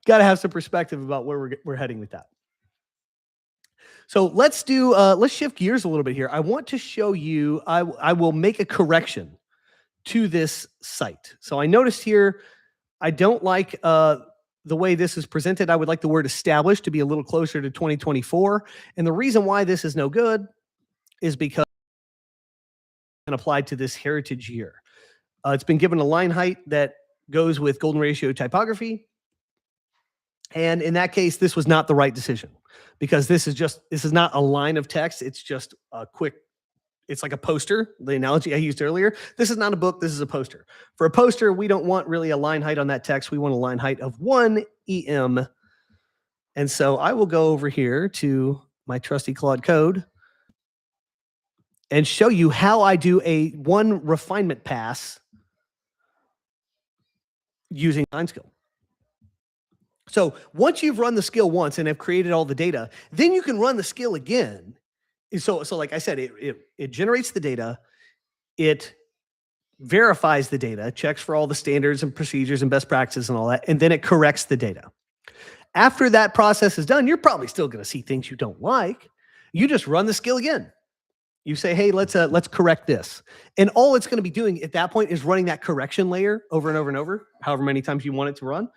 got to have some perspective about where we're heading with that. So let's shift gears a little bit here. I want to show you, I will make a correction to this site. So I noticed here, I don't like the way this is presented. I would like the word established to be a little closer to 2024. And the reason why this is no good is because it's applied to this heritage year. It's been given a line height that goes with golden ratio typography. And in that case, this was not the right decision, because this is not a line of text. It's just a quick, it's like a poster, the analogy I used earlier. This is not a book, this is a poster. For a poster, we don't want really a line height on that text. We want a line height of 1 EM. And so I will go over here to my trusty Claude Code and show you how I do a one refinement pass using design skill. So once you've run the skill once and have created all the data, then you can run the skill again. So like I said, it generates the data, it verifies the data, checks for all the standards and procedures and best practices and all that, and then it corrects the data. After that process is done, you're probably still going to see things you don't like. You just run the skill again. You say, hey, let's correct this. And all it's going to be doing at that point is running that correction layer over and over and over, however many times you want it to run.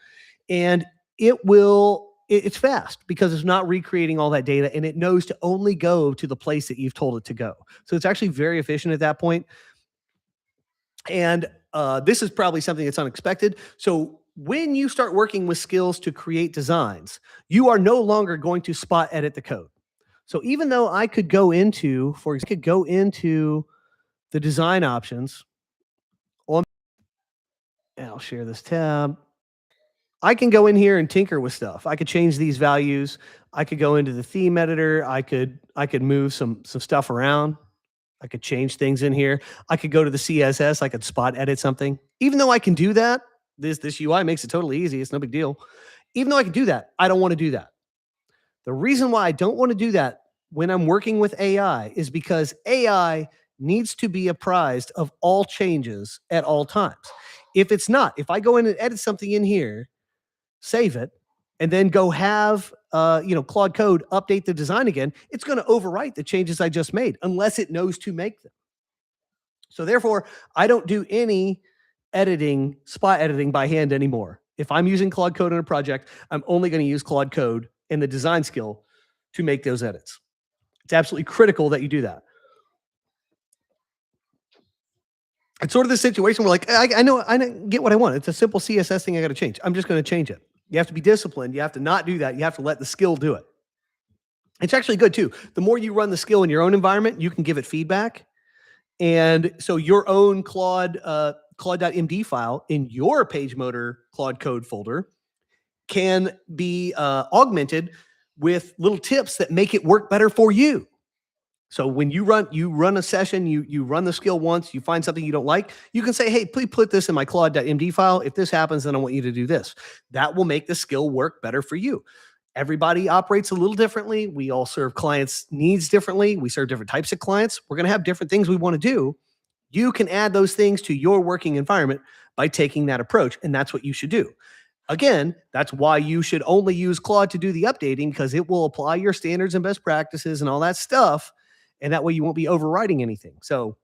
And it's fast because it's not recreating all that data, and it knows to only go to the place that you've told it to go. So it's actually very efficient at that point. And this is probably something that's unexpected. So when you start working with skills to create designs, you are no longer going to spot edit the code. So even though I could go into, the design options, and I'll share this tab. I can go in here and tinker with stuff. I could change these values. I could go into the theme editor. I could move some stuff around. I could change things in here. I could go to the CSS. I could spot edit something. Even though I can do that, this UI makes it totally easy. It's no big deal. Even though I can do that, I don't want to do that. The reason why I don't want to do that when I'm working with AI is because AI needs to be apprised of all changes at all times. If it's not, if I go in and edit something in here, save it, and then go have Claude Code update the design again, it's going to overwrite the changes I just made unless it knows to make them. So therefore, I don't do any spot editing by hand anymore. If I'm using Claude Code in a project, I'm only going to use Claude Code and the design skill to make those edits. It's absolutely critical that you do that. It's sort of the situation where, like, I know I get what I want. It's a simple CSS thing I got to change. I'm just going to change it. You have to be disciplined. You have to not do that. You have to let the skill do it. It's actually good too. The more you run the skill in your own environment, you can give it feedback. And so your own Claude.md file in your PageMotor Claude Code folder can be augmented with little tips that make it work better for you. So when you run a session, you run the skill once, you find something you don't like, you can say, hey, please put this in my Claude.md file. If this happens, then I want you to do this. That will make the skill work better for you. Everybody operates a little differently. We all serve clients' needs differently. We serve different types of clients. We're going to have different things we want to do. You can add those things to your working environment by taking that approach, and that's what you should do. Again, that's why you should only use Claude to do the updating, because it will apply your standards and best practices and all that stuff. And that way you won't be overriding anything. So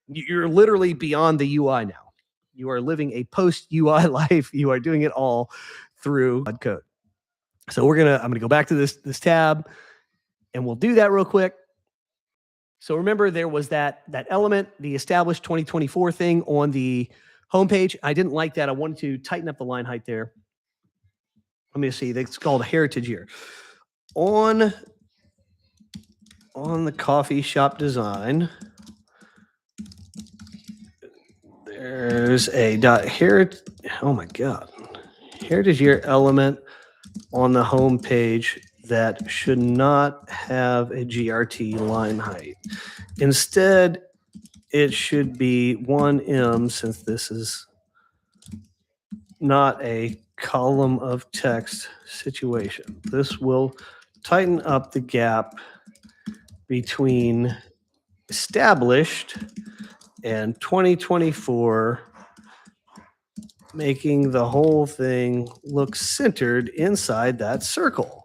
you're literally beyond the UI now. You are living a post-UI life. You are doing it all through Claude Code. So I'm gonna go back to this tab, and we'll do that real quick. So remember, there was that element, the established 2024 thing on the homepage. I didn't like that. I wanted to tighten up the line height there. Let me see. It's called a heritage year. On the coffee shop design, there's a heritage year element on the home page that should not have a GRT line height. Instead, it should be 1M, since this is not a column of text situation. This will tighten up the gap between established and 2024, making the whole thing look centered inside that circle.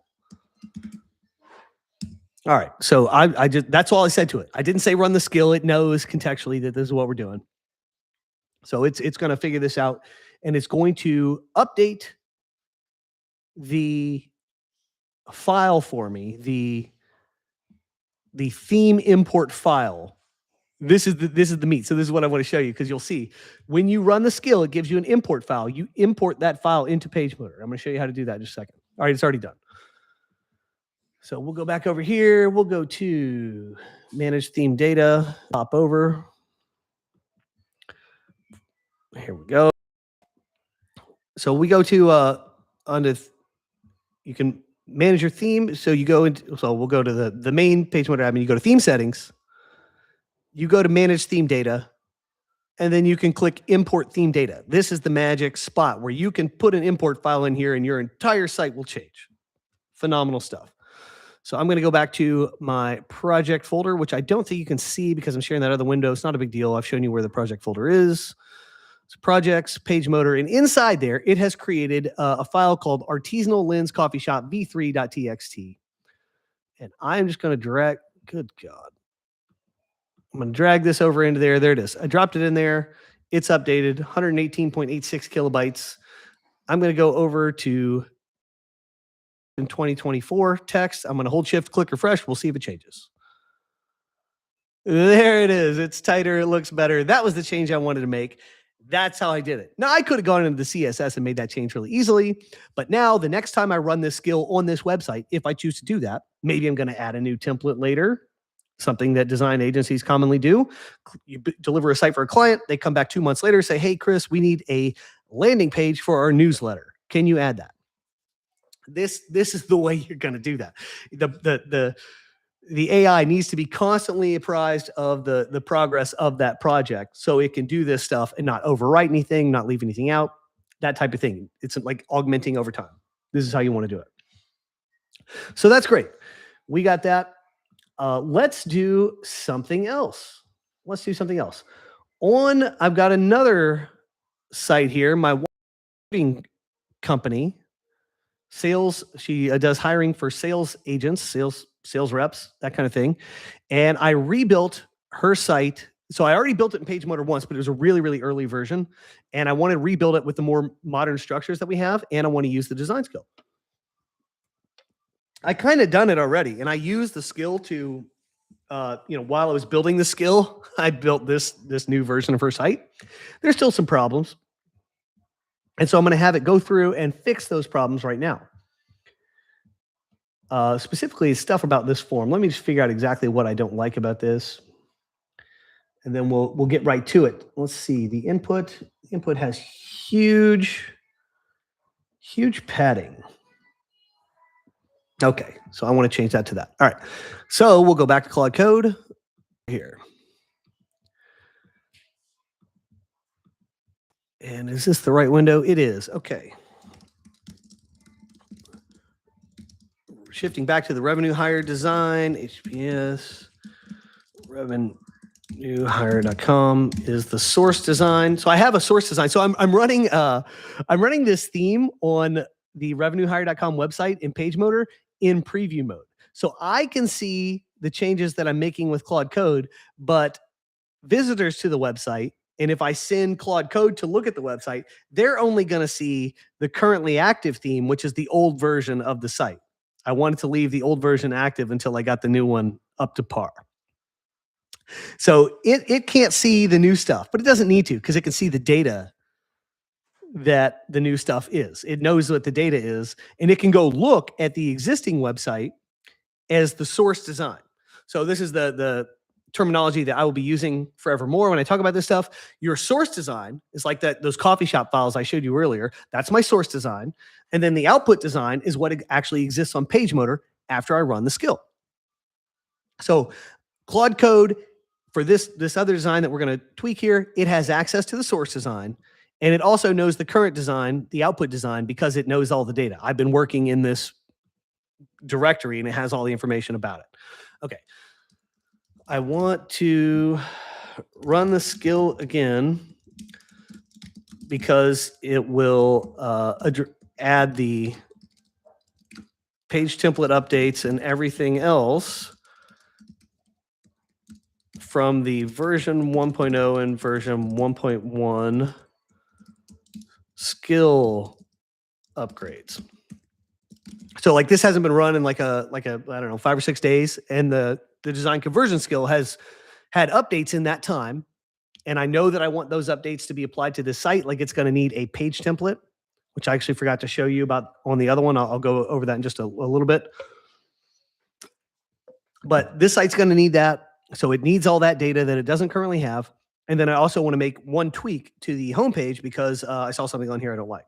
All right, so I just, that's all I said to it. I didn't say run the skill. It knows contextually that this is what we're doing. So it's going to figure this out, and it's going to update the file for me, the theme import file. This is the meat. So this is what I want to show you, because you'll see when you run the skill, it gives you an import file. You import that file into PageMotor. I'm going to show you how to do that in just a second. All right, it's already done. So we'll go back over here. We'll go to manage theme data, pop over. Here we go. So we go to you can manage your theme. So you go into, so we'll go to the main PageMotor admin. You go to theme settings. You go to manage theme data, and then you can click import theme data. This is the magic spot where you can put an import file in here and your entire site will change. Phenomenal stuff. So I'm going to go back to my project folder, which I don't think you can see because I'm sharing that other window. It's not a big deal. I've shown you where the project folder is. It's projects, PageMotor, and inside there, it has created a file called artisanal lens coffee shop v3.txt. And I'm just going to drag, good God. I'm going to drag this over into there. There it is. I dropped it in there. It's updated, 118.86 kilobytes. I'm going to go over to in 2024 text. I'm going to hold shift, click refresh. We'll see if it changes. There it is. It's tighter. It looks better. That was the change I wanted to make. That's how I did it. Now, I could have gone into the CSS and made that change really easily, but now the next time I run this skill on this website, if I choose to do that, maybe I'm going to add a new template later, something that design agencies commonly do. You deliver a site for a client. They come back 2 months later, say, hey, Chris, we need a landing page for our newsletter. Can you add that? This is the way you're going to do that. The AI needs to be constantly apprised of the progress of that project so it can do this stuff and not overwrite anything, not leave anything out, that type of thing. It's like augmenting over time. This is how you want to do it. So that's great. We got that. Let's do something else. I've got another site here, my marketing company, sales. She does hiring for sales agents, sales reps, that kind of thing. And I rebuilt her site. So I already built it in PageMotor once, but it was a really, really early version. And I want to rebuild it with the more modern structures that we have. And I want to use the design skill. I kind of done it already. And I used the skill to, while I was building the skill, I built this new version of her site. There's still some problems. And so I'm going to have it go through and fix those problems right now. Specifically, stuff about this form. Let me just figure out exactly what I don't like about this, and then we'll get right to it. Let's see. The input has huge padding. Okay, so I want to change that to that. All right, so we'll go back to Claude Code here. And is this the right window? It is. Okay. Shifting back to the revenue hire design, HPS, revenuehire.com is the source design. So I have a source design. So I'm running this theme on the revenuehire.com website in PageMotor in preview mode. So I can see the changes that I'm making with Claude Code, but visitors to the website, and if I send Claude Code to look at the website, they're only going to see the currently active theme, which is the old version of the site. I wanted to leave the old version active until I got the new one up to par. So it can't see the new stuff, but it doesn't need to, because it can see the data that the new stuff is. It knows what the data is, and it can go look at the existing website as the source design. So this is the terminology that I will be using forevermore when I talk about this stuff. Your source design is like those coffee shop files I showed you earlier. That's my source design. And then the output design is what actually exists on PageMotor after I run the skill. So Claude Code, for this other design that we're going to tweak here, it has access to the source design. And it also knows the current design, the output design, because it knows all the data. I've been working in this directory and it has all the information about it. Okay. I want to run the skill again because it will add the page template updates and everything else from the version 1.0 and version 1.1 skill upgrades. So like this hasn't been run in like a I don't know, 5 or 6 days, and the design conversion skill has had updates in that time. And I know that I want those updates to be applied to this site. Like it's going to need a page template, which I actually forgot to show you about on the other one. I'll go over that in just a little bit. But this site's going to need that. So it needs all that data that it doesn't currently have. And then I also want to make one tweak to the homepage because I saw something on here I don't like.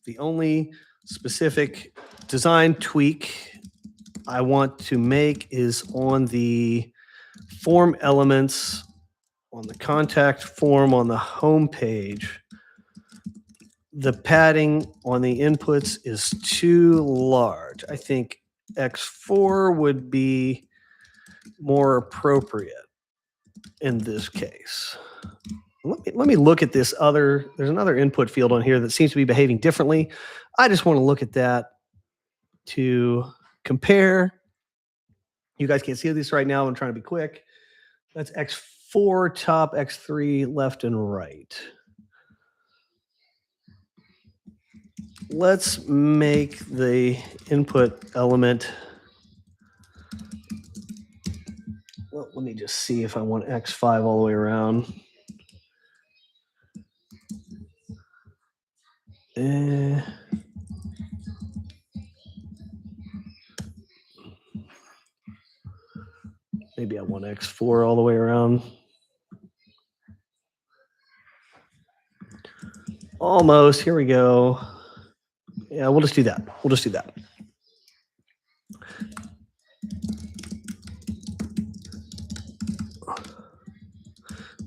The only specific design tweak I want to make is on the form elements on the contact form on the home page. The padding on the inputs is too large. I think X4 would be more appropriate in this case. Let me look at this other, there's another input field on here that seems to be behaving differently. I just want to look at that to compare. You guys can't see this right now. I'm trying to be quick. That's X4 top, X3 left and right. Let's make the input element. Well, let me just see if I want X5 all the way around. Maybe I want X4 all the way around. Almost. Here we go. Yeah, we'll just do that. We'll just do that.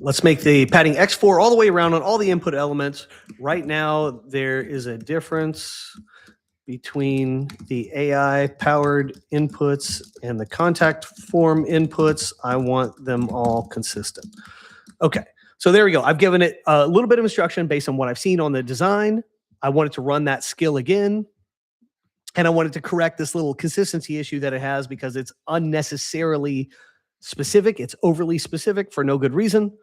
Let's make the padding X4 all the way around on all the input elements. Right now, there is a difference between the AI-powered inputs and the contact form inputs. I want them all consistent. Okay, so there we go. I've given it a little bit of instruction based on what I've seen on the design. I wanted to run that skill again. And I wanted to correct this little consistency issue that it has because it's unnecessarily specific. It's overly specific for no good reason.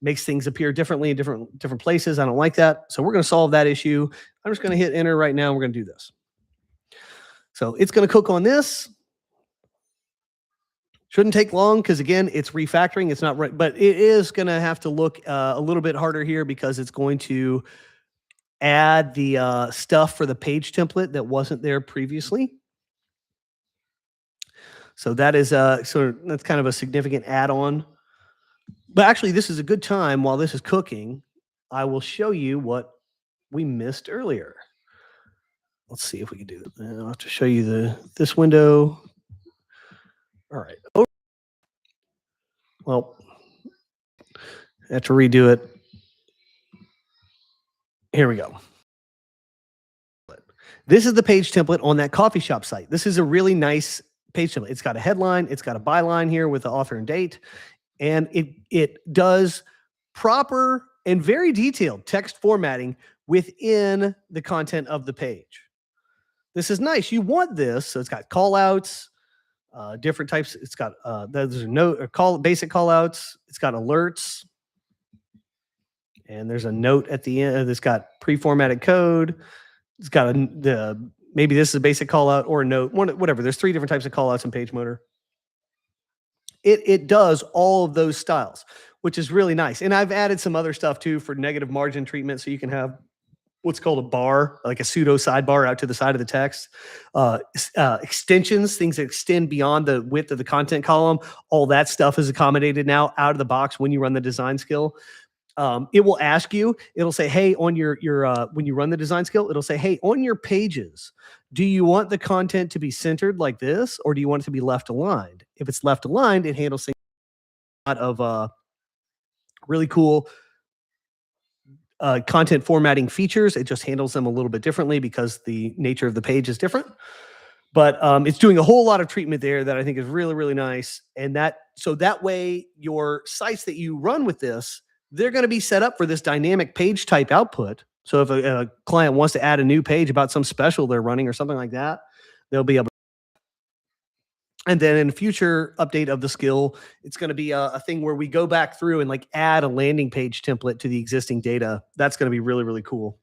Makes things appear differently in different places. I don't like that. So we're going to solve that issue. I'm just going to hit enter right now. We're going to do this. So it's going to cook on this. Shouldn't take long because, again, it's refactoring. It's not right, but it is going to have to look a little bit harder here because it's going to add the stuff for the page template that wasn't there previously. So that is that's kind of a significant add-on. But actually, this is a good time while this is cooking. I will show you what we missed earlier. Let's see if we can do it. I'll have to show you this window. All right. Well, I have to redo it. Here we go. This is the page template on that coffee shop site. This is a really nice page template. It's got a headline. It's got a byline here with the author and date. And it does proper and very detailed text formatting within the content of the page. This is nice. You want this. So it's got call outs, different types. It's got there's basic call outs. It's got alerts. And there's a note at the end that's got pre-formatted code. It's got maybe this is a basic call out or a note, whatever. There's 3 different types of call outs in PageMotor. It does all of those styles, which is really nice. And I've added some other stuff too for negative margin treatment. So you can have what's called a bar, like a pseudo sidebar out to the side of the text. Extensions, things that extend beyond the width of the content column. All that stuff is accommodated now out of the box when you run the design skill. It will ask you, it'll say, hey, on your when you run the design skill, it'll say, hey, on your pages, do you want the content to be centered like this, or do you want it to be left aligned? If it's left aligned, it handles things a lot of really cool content formatting features. It just handles them a little bit differently because the nature of the page is different. But it's doing a whole lot of treatment there that I think is really, really nice. And so that way your sites that you run with this, they're going to be set up for this dynamic page type output. So if a client wants to add a new page about some special they're running or something like that, they'll be able to. And then in a future update of the skill, it's going to be a thing where we go back through and like add a landing page template to the existing data. That's going to be really, really cool.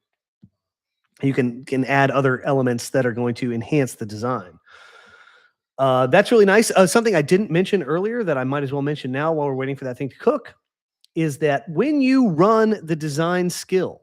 You can add other elements that are going to enhance the design. That's really nice. Something I didn't mention earlier that I might as well mention now while we're waiting for that thing to cook is that when you run the design skill,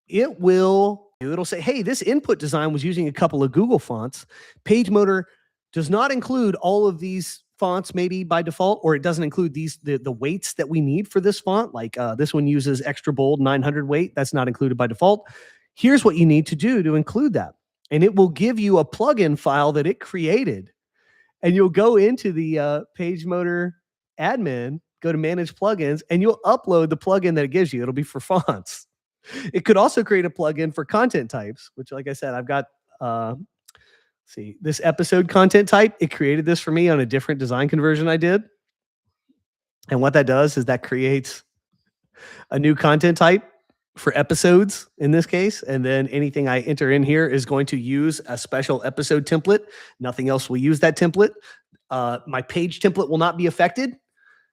it'll say, hey, this input design was using a couple of Google fonts. PageMotor does not include all of these fonts maybe by default, or it doesn't include the weights that we need for this font. Like this one uses extra bold 900 weight. That's not included by default. Here's what you need to do to include that. And it will give you a plugin file that it created. And you'll go into the PageMotor admin, go to manage plugins, and you'll upload the plugin that it gives you. It'll be for fonts. It could also create a plugin for content types, which, like I said, I've got, see, this episode content type. It created this for me on a different design conversion I did. And what that does is that creates a new content type for episodes in this case. And then anything I enter in here is going to use a special episode template. Nothing else will use that template. My page template will not be affected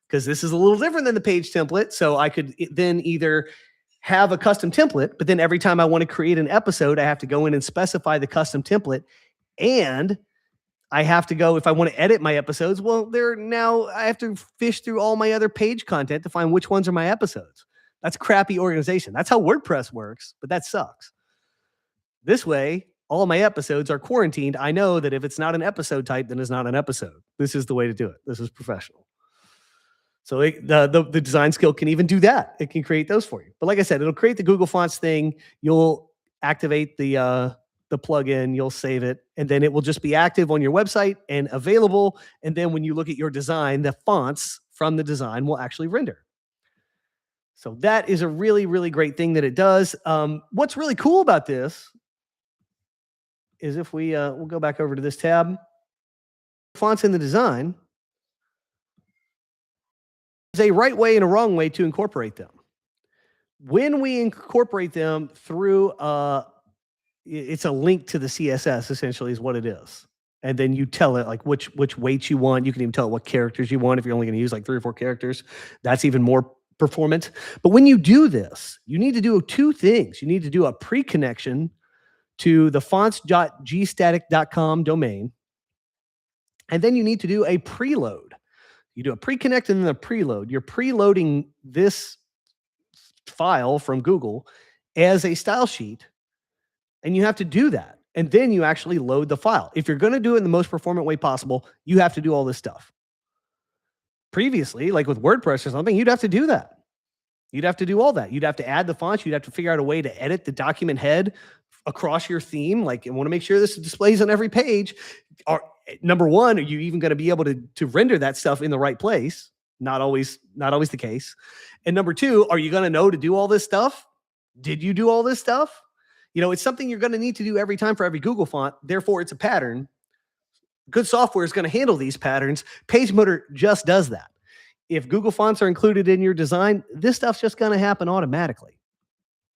because this is a little different than the page template. So I could then either have a custom template, but then every time I want to create an episode, I have to go in and specify the custom template. And I have to go, if I want to edit my episodes, well, I have to fish through all my other page content to find which ones are my episodes. That's crappy organization. That's how WordPress works, but that sucks. This way, all my episodes are quarantined. I know that if it's not an episode type, then it's not an episode. This is the way to do it. This is professional. So the design skill can even do that. It can create those for you. But like I said, it'll create the Google Fonts thing. You'll activate the plugin, you'll save it, and then it will just be active on your website and available. And then when you look at your design, the fonts from the design will actually render. So that is a really, really great thing that it does. What's really cool about this is if we'll go back over to this tab, fonts in the design, there's a right way and a wrong way to incorporate them. When we incorporate them through, it's a link to the CSS essentially is what it is. And then you tell it like which weights you want. You can even tell it what characters you want if you're only going to use like 3 or 4 characters. That's even more performant. But when you do this, you need to do 2 things. You need to do a pre-connection to the fonts.gstatic.com domain. And then you need to do a preload. You do a pre-connect and then a preload. You're preloading this file from Google as a style sheet, and you have to do that. And then you actually load the file. If you're going to do it in the most performant way possible, you have to do all this stuff. Previously, like with WordPress or something, you'd have to do that. You'd have to do all that. You'd have to add the fonts. You'd have to figure out a way to edit the document head across your theme. Like, I want to make sure this displays on every page. Number one, are you even going to be able to render that stuff in the right place? Not always the case. And number 2, are you going to know to do all this stuff? Did you do all this stuff? It's something you're going to need to do every time for every Google font. Therefore, it's a pattern. Good software is going to handle these patterns. PageMotor just does that. If Google fonts are included in your design, this stuff's just going to happen automatically.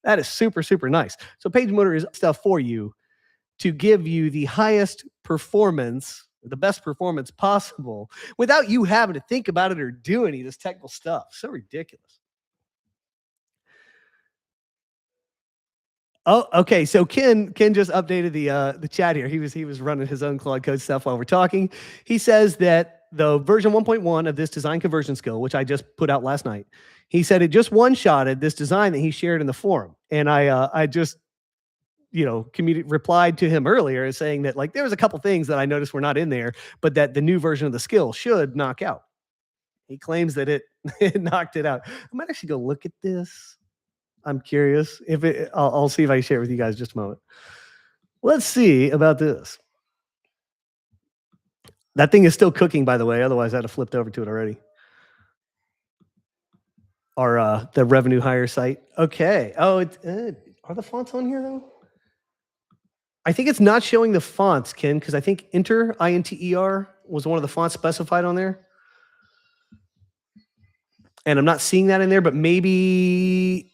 That is super, super nice. So PageMotor is stuff for you to give you the highest performance, the best performance possible without you having to think about it or do any of this technical stuff. So ridiculous. Oh, okay. So Ken just updated the chat here. He was running his own Claude Code stuff while we're talking. He says that the version 1.1 of this design conversion skill, which I just put out last night, he said it just one-shotted this design that he shared in the forum. And I just replied to him earlier saying that like there was a couple things that I noticed were not in there, but that the new version of the skill should knock out. He claims that it knocked it out. I might actually go look at this. I'm curious if I'll see if I can share it with you guys in just a moment. Let's see about this. That thing is still cooking, by the way. Otherwise, I'd have flipped over to it already. Our the revenue hire site. Okay. Oh, are the fonts on here though? I think it's not showing the fonts, Ken, because I think Inter, INTER, was one of the fonts specified on there. And I'm not seeing that in there, but maybe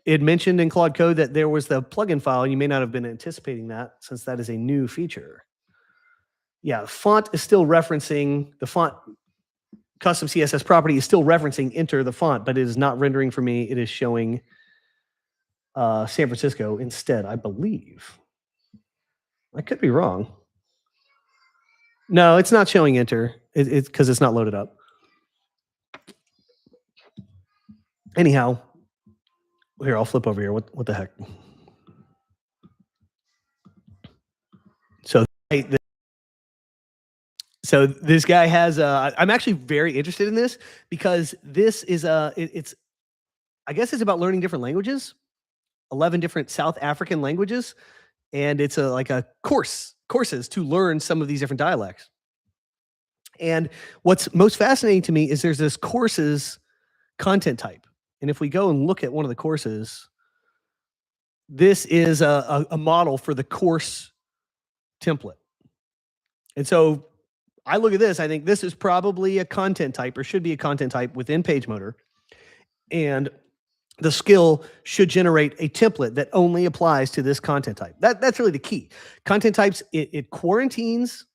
it mentioned in Claude Code that there was the plugin file, and you may not have been anticipating that since that is a new feature. Yeah, font is still referencing the font. Custom CSS property is still referencing Inter, the font, but it is not rendering for me. It is showing San Francisco instead, I believe. I could be wrong. No, it's not showing Inter. It's because it's not loaded up. Anyhow, here, I'll flip over here. What the heck? So this guy has I'm actually very interested in this because this is it's I guess it's about learning different languages, 11 different South African languages, and it's like a courses to learn some of these different dialects. And what's most fascinating to me is there's this courses content type. And if we go and look at one of the courses, this is a model for the course template. And so I look at this, I think this is probably a content type or should be a content type within PageMotor. And the skill should generate a template that only applies to this content type. That's really the key. Content types, it quarantines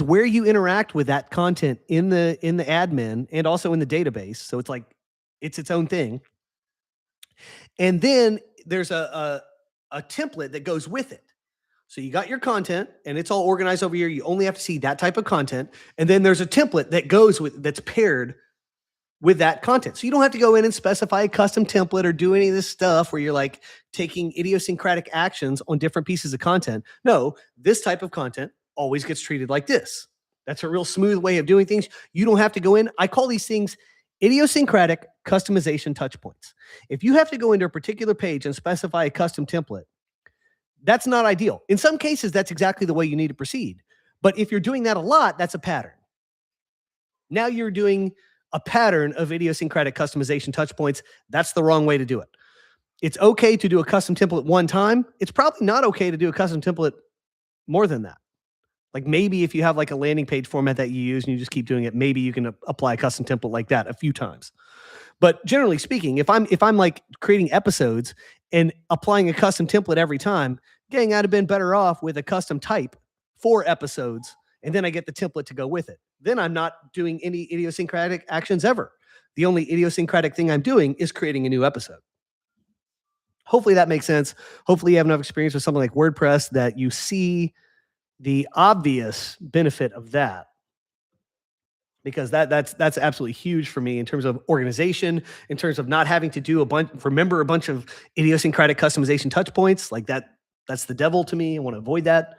where you interact with that content in the admin and also in the database. So it's like it's its own thing. And then there's a template that goes with it. So you got your content and it's all organized over here. You only have to see that type of content. And then there's a template that goes with that's paired with that content. So you don't have to go in and specify a custom template or do any of this stuff where you're like taking idiosyncratic actions on different pieces of content. No, this type of content always gets treated like this. That's a real smooth way of doing things. You don't have to go in. I call these things idiosyncratic customization touch points. If you have to go into a particular page and specify a custom template, that's not ideal. In some cases, that's exactly the way you need to proceed. But if you're doing that a lot, that's a pattern. Now you're doing a pattern of idiosyncratic customization touch points. That's the wrong way to do it. It's okay to do a custom template one time. It's probably not okay to do a custom template more than that. Like maybe if you have like a landing page format that you use and you just keep doing it, maybe you can apply a custom template like that a few times. But generally speaking, if I'm like creating episodes and applying a custom template every time, dang, I'd have been better off with a custom type for episodes, and then I get the template to go with it. Then I'm not doing any idiosyncratic actions ever. The only idiosyncratic thing I'm doing is creating a new episode. Hopefully that makes sense. Hopefully you have enough experience with something like WordPress that you see the obvious benefit of that, because that's absolutely huge for me in terms of organization, in terms of not having to do remember a bunch of idiosyncratic customization touch points like that. That's the devil to me. I want to avoid that.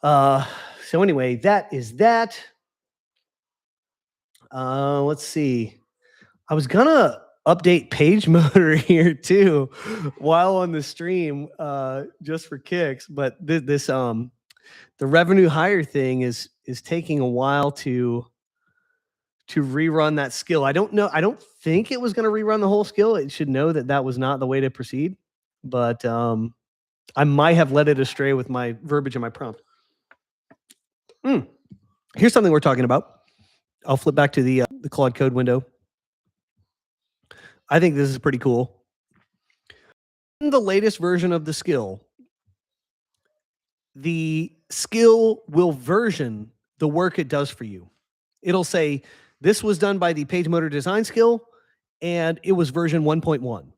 So anyway, that is that. Let's see. I was gonna update PageMotor here too while on the stream, just for kicks. But this the revenue hire thing is taking a while to rerun that skill. I don't know. I don't think it was going to rerun the whole skill. It should know that was not the way to proceed. But I might have led it astray with my verbiage and my prompt. Here's something we're talking about. I'll flip back to the Claude Code window. I think this is pretty cool. In the latest version of the skill will version the work it does for you. It'll say, this was done by the PageMotor design skill, and it was version 1.1.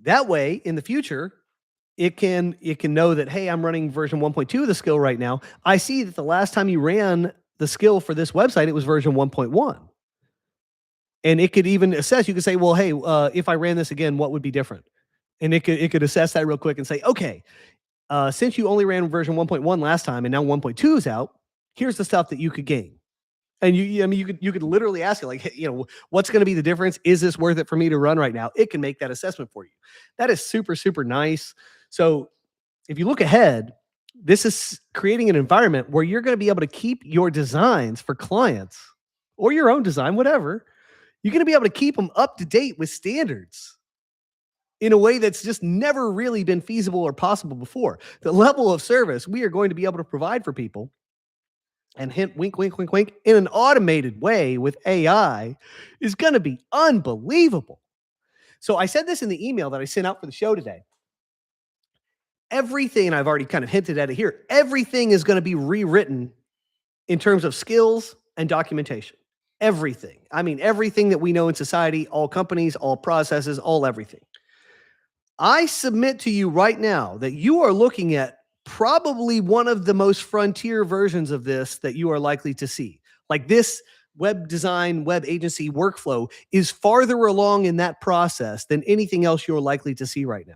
That way, in the future, it can know that, hey, I'm running version 1.2 of the skill right now. I see that the last time you ran the skill for this website, it was version 1.1. And it could even assess, you could say, well, hey, if I ran this again, what would be different? And it could assess that real quick and say, okay, since you only ran version 1.1 last time and now 1.2 is out, here's the stuff that you could gain. And you could literally ask it, like, hey, what's going to be the difference? Is this worth it for me to run right now? It can make that assessment for you. That is super, super nice. So if you look ahead, this is creating an environment where you're going to be able to keep your designs for clients or your own design, whatever. You're going to be able to keep them up to date with standards in a way that's just never really been feasible or possible before. The level of service we are going to be able to provide for people, and hint, wink, wink, wink, wink, in an automated way with AI is going to be unbelievable. So I said this in the email that I sent out for the show today. Everything, and I've already kind of hinted at it here, everything is going to be rewritten in terms of skills and documentation. Everything. I mean, everything that we know in society, all companies, all processes, all everything. I submit to you right now that you are looking at probably one of the most frontier versions of this that you are likely to see. Like, this web design, web agency workflow is farther along in that process than anything else you're likely to see right now.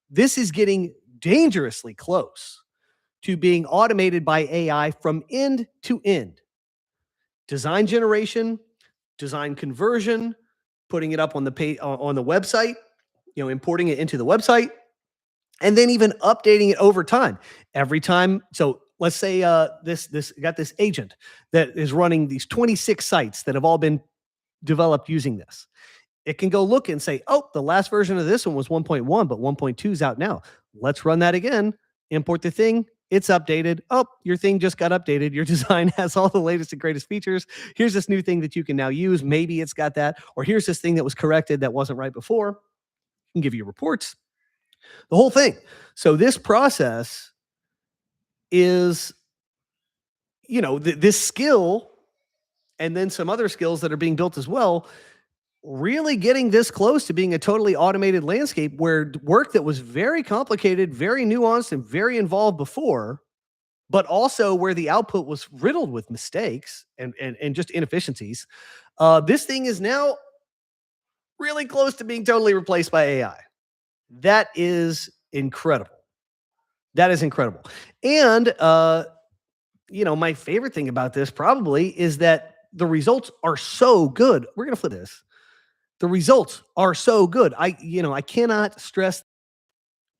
This is getting dangerously close to being automated by AI from end to end. Design generation, design conversion, putting it up on the page, on the website, importing it into the website, and then even updating it over time. Every time. So let's say this got this agent that is running these 26 sites that have all been developed using this. It can go look and say, oh, the last version of this one was 1.1, but 1.2 is out now. Let's run that again. Import the thing. It's updated. Oh, your thing just got updated. Your design has all the latest and greatest features. Here's this new thing that you can now use. Maybe it's got that. Or here's this thing that was corrected that wasn't right before. It can give you reports. The whole thing. So this process is, this skill, and then some other skills that are being built as well, really getting this close to being a totally automated landscape where work that was very complicated, very nuanced, and very involved before, but also where the output was riddled with mistakes and just inefficiencies. This thing is now really close to being totally replaced by AI. That is incredible. That is incredible. And, my favorite thing about this probably is that the results are so good. We're going to flip this. The results are so good. I cannot stress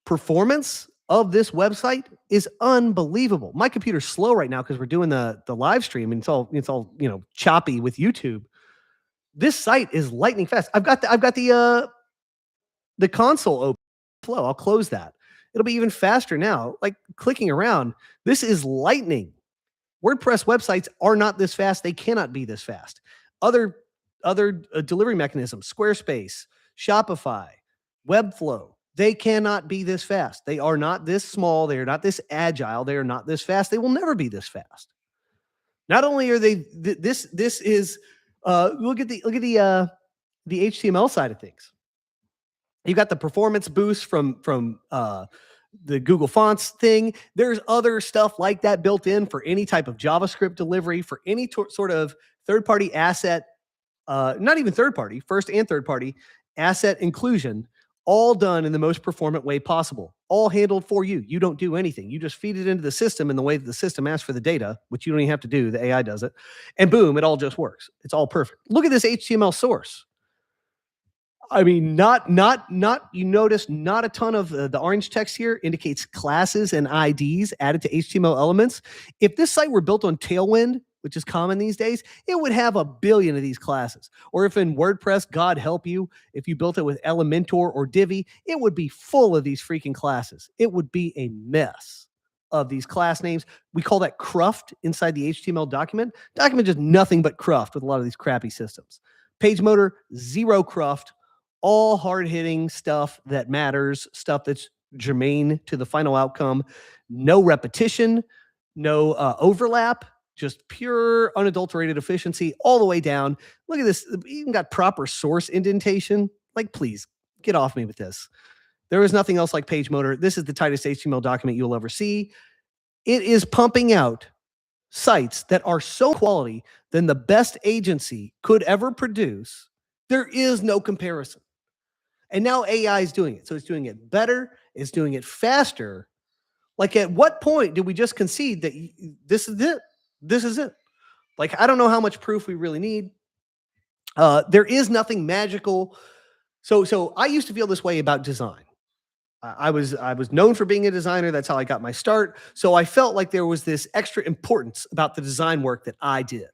performance of this website is unbelievable. My computer's slow right now because we're doing the live stream and it's all choppy with YouTube. This site is lightning fast. I've got the console open flow. I'll close that. It'll be even faster now. Like, clicking around, this is lightning. WordPress websites are not this fast. They cannot be this fast. Other delivery mechanisms, Squarespace, Shopify, Webflow, they cannot be this fast. They are not this small. They are not this agile. They are not this fast. They will never be this fast. Not only are they this is look at the HTML side of things. You got the performance boost from the Google Fonts thing. There's other stuff like that built in for any type of JavaScript delivery, for any sort of third-party asset, not even third-party, first and third-party asset inclusion, all done in the most performant way possible, all handled for you. You don't do anything. You just feed it into the system in the way that the system asks for the data, which you don't even have to do. The AI does it. And boom, it all just works. It's all perfect. Look at this HTML source. I mean, you notice not a ton of the orange text here indicates classes and IDs added to HTML elements. If this site were built on Tailwind, which is common these days, it would have a billion of these classes. Or if in WordPress, God help you, if you built it with Elementor or Divi, it would be full of these freaking classes. It would be a mess of these class names. We call that cruft inside the HTML document. Document just nothing but cruft with a lot of these crappy systems. PageMotor, zero cruft. All hard-hitting stuff that matters, stuff that's germane to the final outcome. No repetition, no overlap, just pure unadulterated efficiency all the way down. Look at this. We even got proper source indentation. Like, please, get off me with this. There is nothing else like PageMotor. This is the tightest HTML document you'll ever see. It is pumping out sites that are so quality than the best agency could ever produce. There is no comparison. And now AI is doing it. So it's doing it better. It's doing it faster. Like, at what point did we just concede that this is it? This is it. Like, I don't know how much proof we really need. There is nothing magical. So I used to feel this way about design. I was known for being a designer. That's how I got my start. So I felt like there was this extra importance about the design work that I did.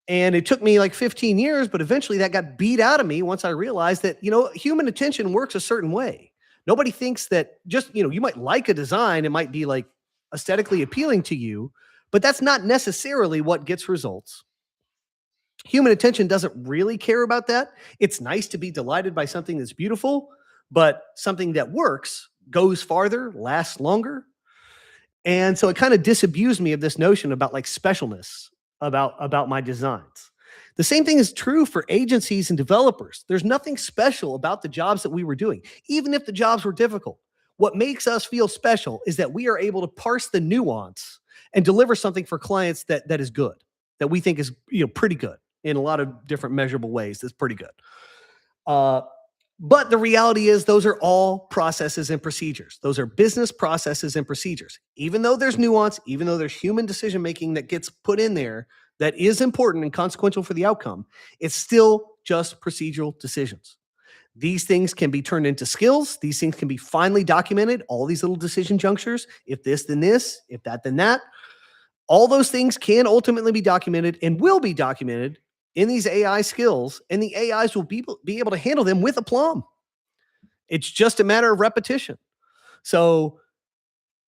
And it took me like 15 years, but eventually that got beat out of me once I realized that, human attention works a certain way. Nobody thinks that just, you might like a design, it might be like aesthetically appealing to you, but that's not necessarily what gets results. Human attention doesn't really care about that. It's nice to be delighted by something that's beautiful, but something that works goes farther, lasts longer. And so it kind of disabused me of this notion about like specialness about my designs. The same thing is true for agencies and developers. There's nothing special about the jobs that we were doing, even if the jobs were difficult. What makes us feel special is that we are able to parse the nuance and deliver something for clients that is good, that we think is pretty good in a lot of different measurable ways. That's pretty good. But the reality is those are all processes and procedures. Those are business processes and procedures. Even though there's nuance, even though there's human decision-making that gets put in there that is important and consequential for the outcome, it's still just procedural decisions. These things can be turned into skills. These things can be finely documented. All these little decision junctures, if this, then this, if that, then that. All those things can ultimately be documented and will be documented in these AI skills, and the AIs will be able to handle them with aplomb. It's just a matter of repetition. So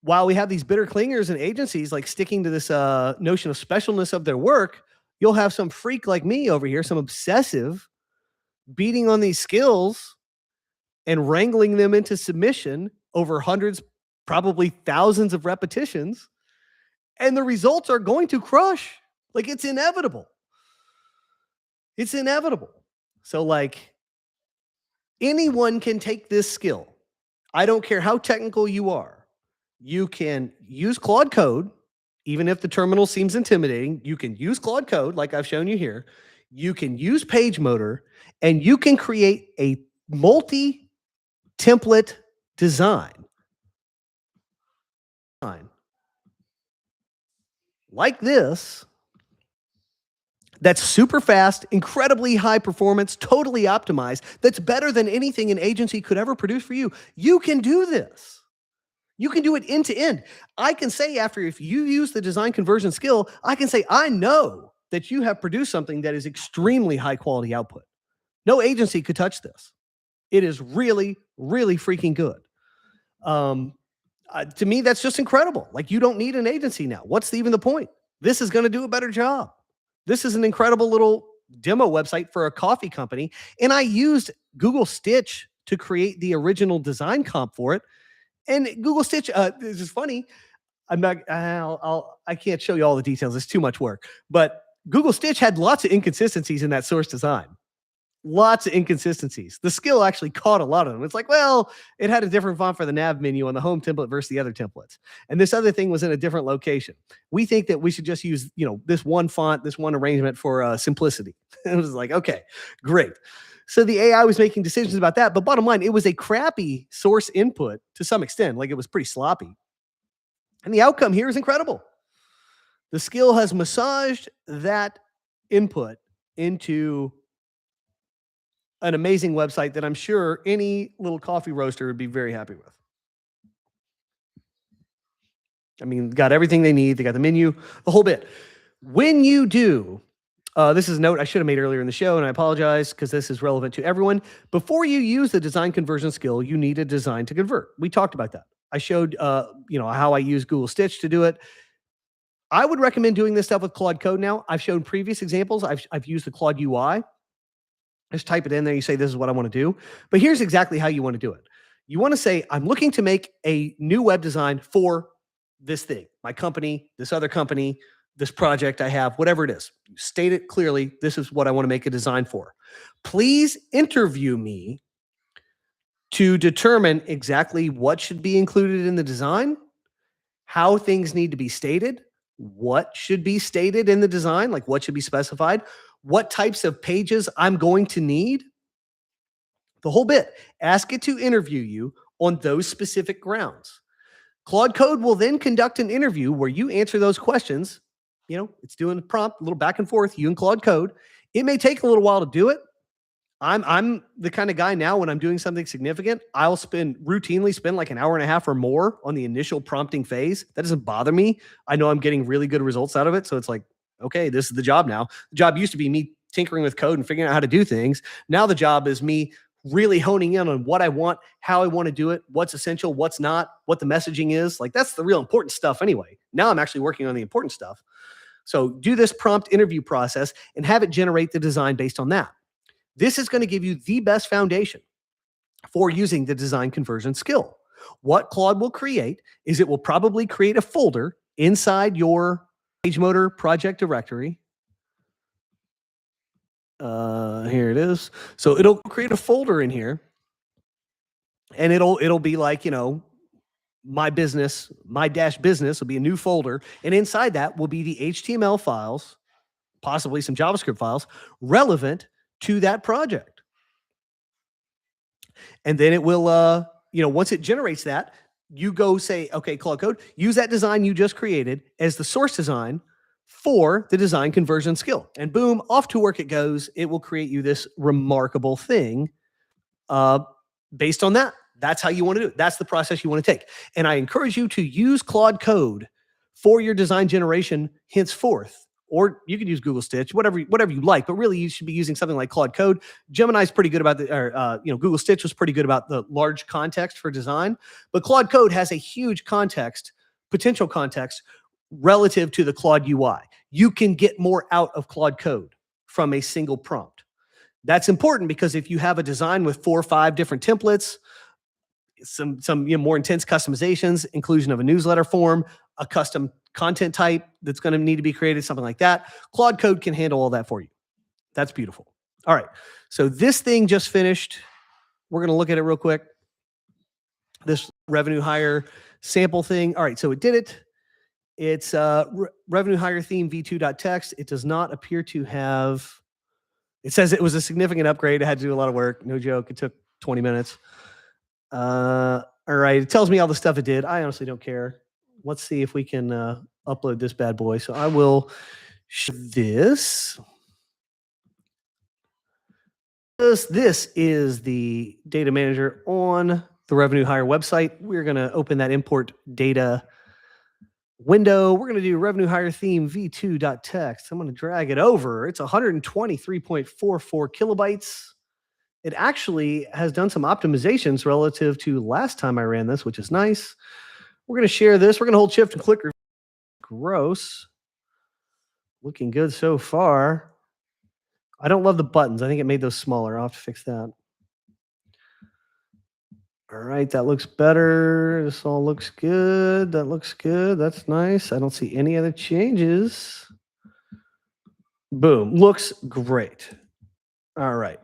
while we have these bitter clingers and agencies like sticking to this notion of specialness of their work, you'll have some freak like me over here, some obsessive, beating on these skills and wrangling them into submission over hundreds, probably thousands of repetitions. And the results are going to crush. Like, it's inevitable. It's inevitable. So like anyone can take this skill. I don't care how technical you are. You can use Claude Code, even if the terminal seems intimidating. You can use Claude Code like I've shown you here. You can use PageMotor, and you can create a multi-template design like this. That's super fast, incredibly high performance, totally optimized. That's better than anything an agency could ever produce for you. You can do this. You can do it end to end. I can say if you use the design conversion skill, I can say, I know that you have produced something that is extremely high quality output. No agency could touch this. It is really, really freaking good. To me, that's just incredible. Like, you don't need an agency now. What's even the point? This is going to do a better job. This is an incredible little demo website for a coffee company. And I used Google Stitch to create the original design comp for it. And Google Stitch, this is funny. I can't show you all the details. It's too much work. But Google Stitch had lots of inconsistencies in that source design. Lots of inconsistencies. The skill actually caught a lot of them. It's like, well, it had a different font for the nav menu on the home template versus the other templates. And this other thing was in a different location. We think that we should just use, this one font, this one arrangement for simplicity. It was like, okay, great. So the AI was making decisions about that. But bottom line, it was a crappy source input to some extent. Like, it was pretty sloppy. And the outcome here is incredible. The skill has massaged that input into an amazing website that I'm sure any little coffee roaster would be very happy with. I mean, got everything they need. They got the menu, the whole bit. When you do, this is a note I should have made earlier in the show, and I apologize because this is relevant to everyone. Before you use the design conversion skill, you need a design to convert. We talked about that. I showed, how I use Google Stitch to do it. I would recommend doing this stuff with Claude Code now. I've shown previous examples. I've used the Claude UI. Just type it in there. You say, this is what I want to do. But here's exactly how you want to do it. You want to say, I'm looking to make a new web design for this thing, my company, this other company, this project I have, whatever it is. You state it clearly. This is what I want to make a design for. Please interview me to determine exactly what should be included in the design, how things need to be stated, what should be stated in the design, like what should be specified, what types of pages I'm going to need, the whole bit. Ask it to interview you on those specific grounds. Claude Code will then conduct an interview where you answer those questions. It's doing a prompt, a little back and forth, you and Claude Code. It may take a little while to do it. I'm the kind of guy now, when I'm doing something significant, I'll routinely spend like an hour and a half or more on the initial prompting phase. That doesn't bother me. I know I'm getting really good results out of it. So it's like, Okay, this is the job now. The job used to be me tinkering with code and figuring out how to do things. Now the job is me really honing in on what I want, how I want to do it, what's essential, what's not, what the messaging is. Like that's the real important stuff anyway. Now I'm actually working on the important stuff. So do this prompt interview process and have it generate the design based on that. This is going to give you the best foundation for using the design conversion skill. What Claude will create is it will probably create a folder inside your PageMotor project directory. Here it is. So it'll create a folder in here, and it'll be like, my business, my dash business will be a new folder, and inside that will be the HTML files, possibly some JavaScript files relevant to that project. And then it will, once it generates that, you go say, okay, Claude Code, use that design you just created as the source design for the design conversion skill. And boom, off to work it goes. It will create you this remarkable thing based on that. That's how you want to do it. That's the process you want to take. And I encourage you to use Claude Code for your design generation henceforth. Or you can use Google Stitch, whatever you like, but really you should be using something like Claude Code. Gemini's pretty good about Google Stitch was pretty good about the large context for design, but Claude Code has a huge potential context relative to the Claude UI. You can get more out of Claude Code from a single prompt. That's important because if you have a design with 4 or 5 different templates, some more intense customizations, inclusion of a newsletter form, a custom content type that's going to need to be created, something like that, Claude Code can handle all that for you. That's beautiful. All right. So this thing just finished. We're going to look at it real quick. This revenue hire sample thing. All right. So it did it. It's revenue hire theme v2.text. It does not appear to have, it says it was a significant upgrade. It had to do a lot of work. No joke. It took 20 minutes. All right. It tells me all the stuff it did. I honestly don't care. Let's see if we can upload this bad boy. So I will show this. This is the data manager on the Revenue Hire website. We're going to open that import data window. We're going to do Revenue Hire theme v2.text. I'm going to drag it over. It's 123.44 kilobytes. It actually has done some optimizations relative to last time I ran this, which is nice. We're going to share this. We're going to hold shift and click. Gross. Looking good so far. I don't love the buttons. I think it made those smaller. I'll have to fix that. All right, that looks better. This all looks good. That looks good. That's nice. I don't see any other changes. Boom. Looks great. All right.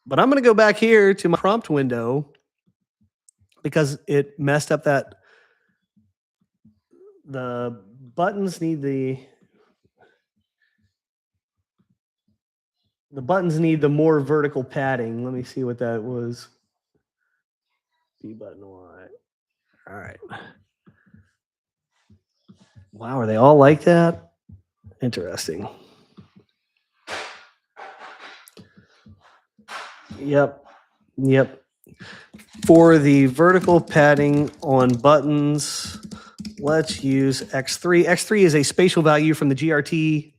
But I'm going to go back here to my prompt window because it messed up that. The buttons need the more vertical padding. Let me see what that was. B button Y. All right. Wow, are they all like that? Interesting. Yep. For the vertical padding on buttons, let's use X3. X3 is a spatial value from the GRT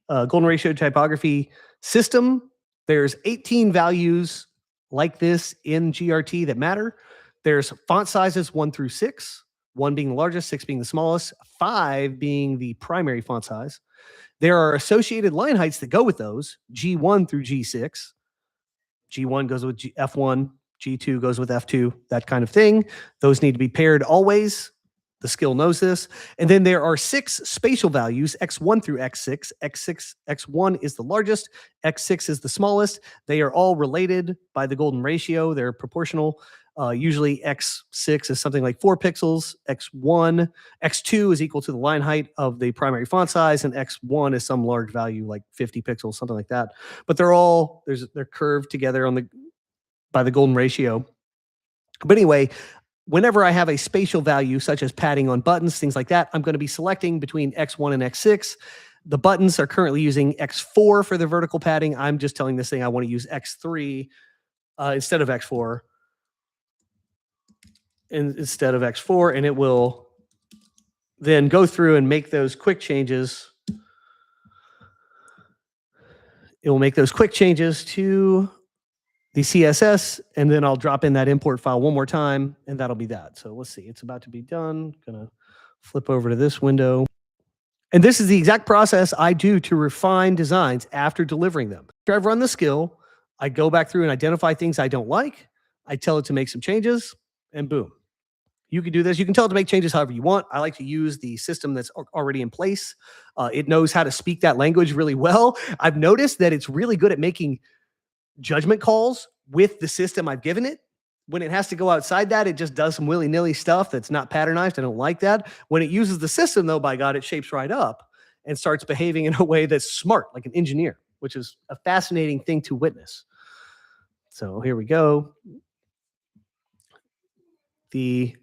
golden ratio typography system. There's 18 values like this in GRT that matter. There's font sizes 1 through 6, 1 being the largest, 6 being the smallest, 5 being the primary font size. There are associated line heights that go with those, G1 through G6. G1 goes with F1, G2 goes with F2, that kind of thing. Those need to be paired always. The skill knows this. And then there are 6 spatial values, X1 through X6. X1 is the largest, X6 is the smallest. They are all related by the golden ratio. They're proportional. Usually X6 is something like 4 pixels. X2 is equal to the line height of the primary font size, and X1 is some large value like 50 pixels, something like that. But they're curved together by the golden ratio. But anyway, whenever I have a spatial value, such as padding on buttons, things like that, I'm going to be selecting between X1 and X6. The buttons are currently using X4 for the vertical padding. I'm just telling this thing I want to use X3 instead of X4. Instead of X4, and it will then go through and make those quick changes it will make those quick changes to the CSS, and then I'll drop in that import file one more time, and that'll be that. So let's see, it's about to be done. Gonna flip over to this window. And this is the exact process I do to refine designs after delivering them. After I've run the skill, I go back through and identify things I don't like. I tell it to make some changes, and boom. You can do this. You can tell it to make changes however you want. I like to use the system that's already in place. It knows how to speak that language really well. I've noticed that it's really good at making judgment calls with the system I've given it. When it has to go outside that, it just does some willy-nilly stuff that's not patternized. I don't like that. When it uses the system, though, by God, it shapes right up and starts behaving in a way that's smart, like an engineer, which is a fascinating thing to witness. So here we go. The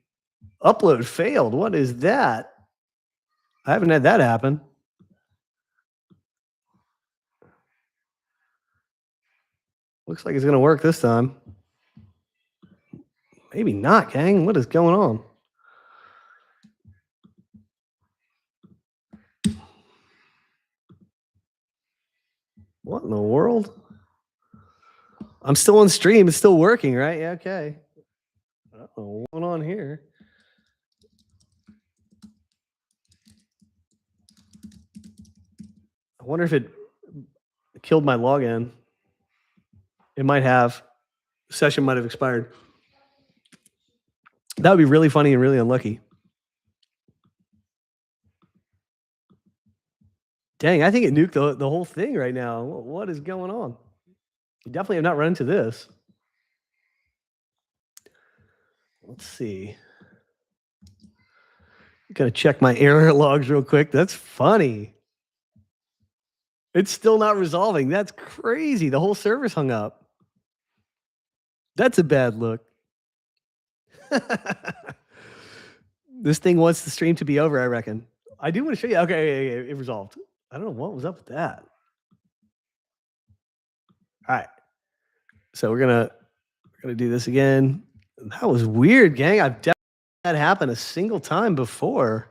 upload failed. What is that? I haven't had that happen. Looks like it's going to work this time. Maybe not, gang. What is going on? What in the world? I'm still on stream. It's still working, right? Yeah, okay. Uh-oh, what's going on here? I wonder if it killed my login. It might have. The session might have expired. That would be really funny and really unlucky. Dang, I think it nuked the whole thing right now. What is going on? You definitely have not run into this. Let's see. Gotta check my error logs real quick. That's funny. It's still not resolving. That's crazy. The whole server's hung up. That's a bad look. This thing wants the stream to be over, I reckon. I do want to show you. Okay, it resolved. I don't know what was up with that. All right. So we're gonna do this again. That was weird, gang. I've definitely had that happen a single time before.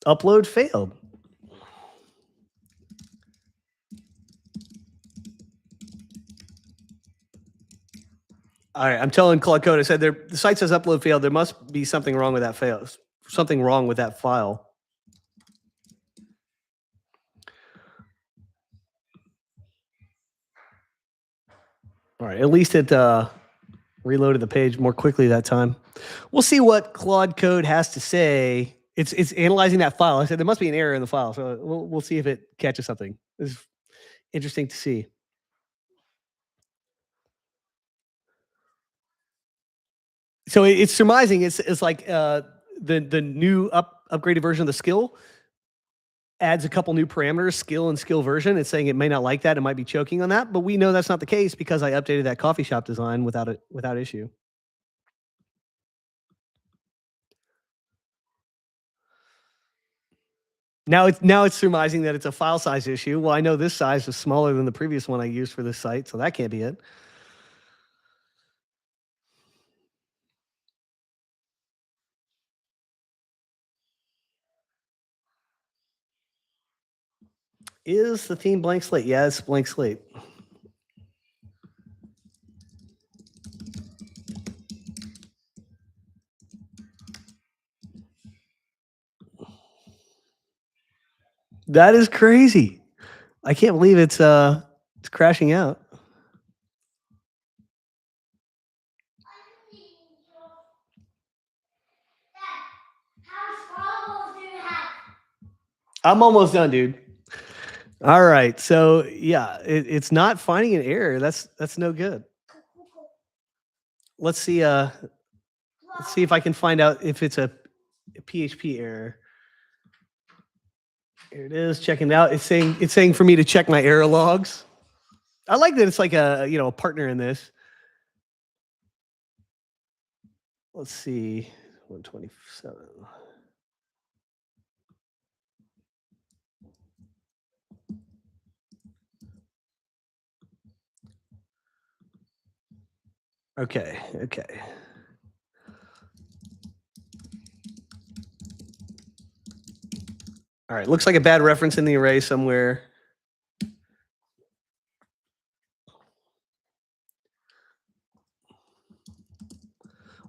Upload failed. All right, I'm telling Claude Code. I said the site says upload failed. There must be something wrong with that something wrong with that file. All right, at least it reloaded the page more quickly that time. We'll see what Claude Code has to say. It's analyzing that file. I said there must be an error in the file, so we'll see if it catches something. It's interesting to see. So it's surmising. It's like the new upgraded version of the skill adds a couple new parameters, skill and skill version. It's saying it may not like that. It might be choking on that, but we know that's not the case because I updated that coffee shop design without issue. Now it's surmising that it's a file size issue. Well, I know this size is smaller than the previous one I used for this site, so that can't be it. Is the theme blank slate? Yeah, it's blank slate. That is crazy. I can't believe it's crashing out. I'm almost done, dude. All right. So yeah, it's not finding an error. That's no good. Let's see if I can find out if it's a PHP error. Here it is, checking it out. It's saying for me to check my error logs. I like that it's like a partner in this. Let's see, 127. Okay. All right, looks like a bad reference in the array somewhere.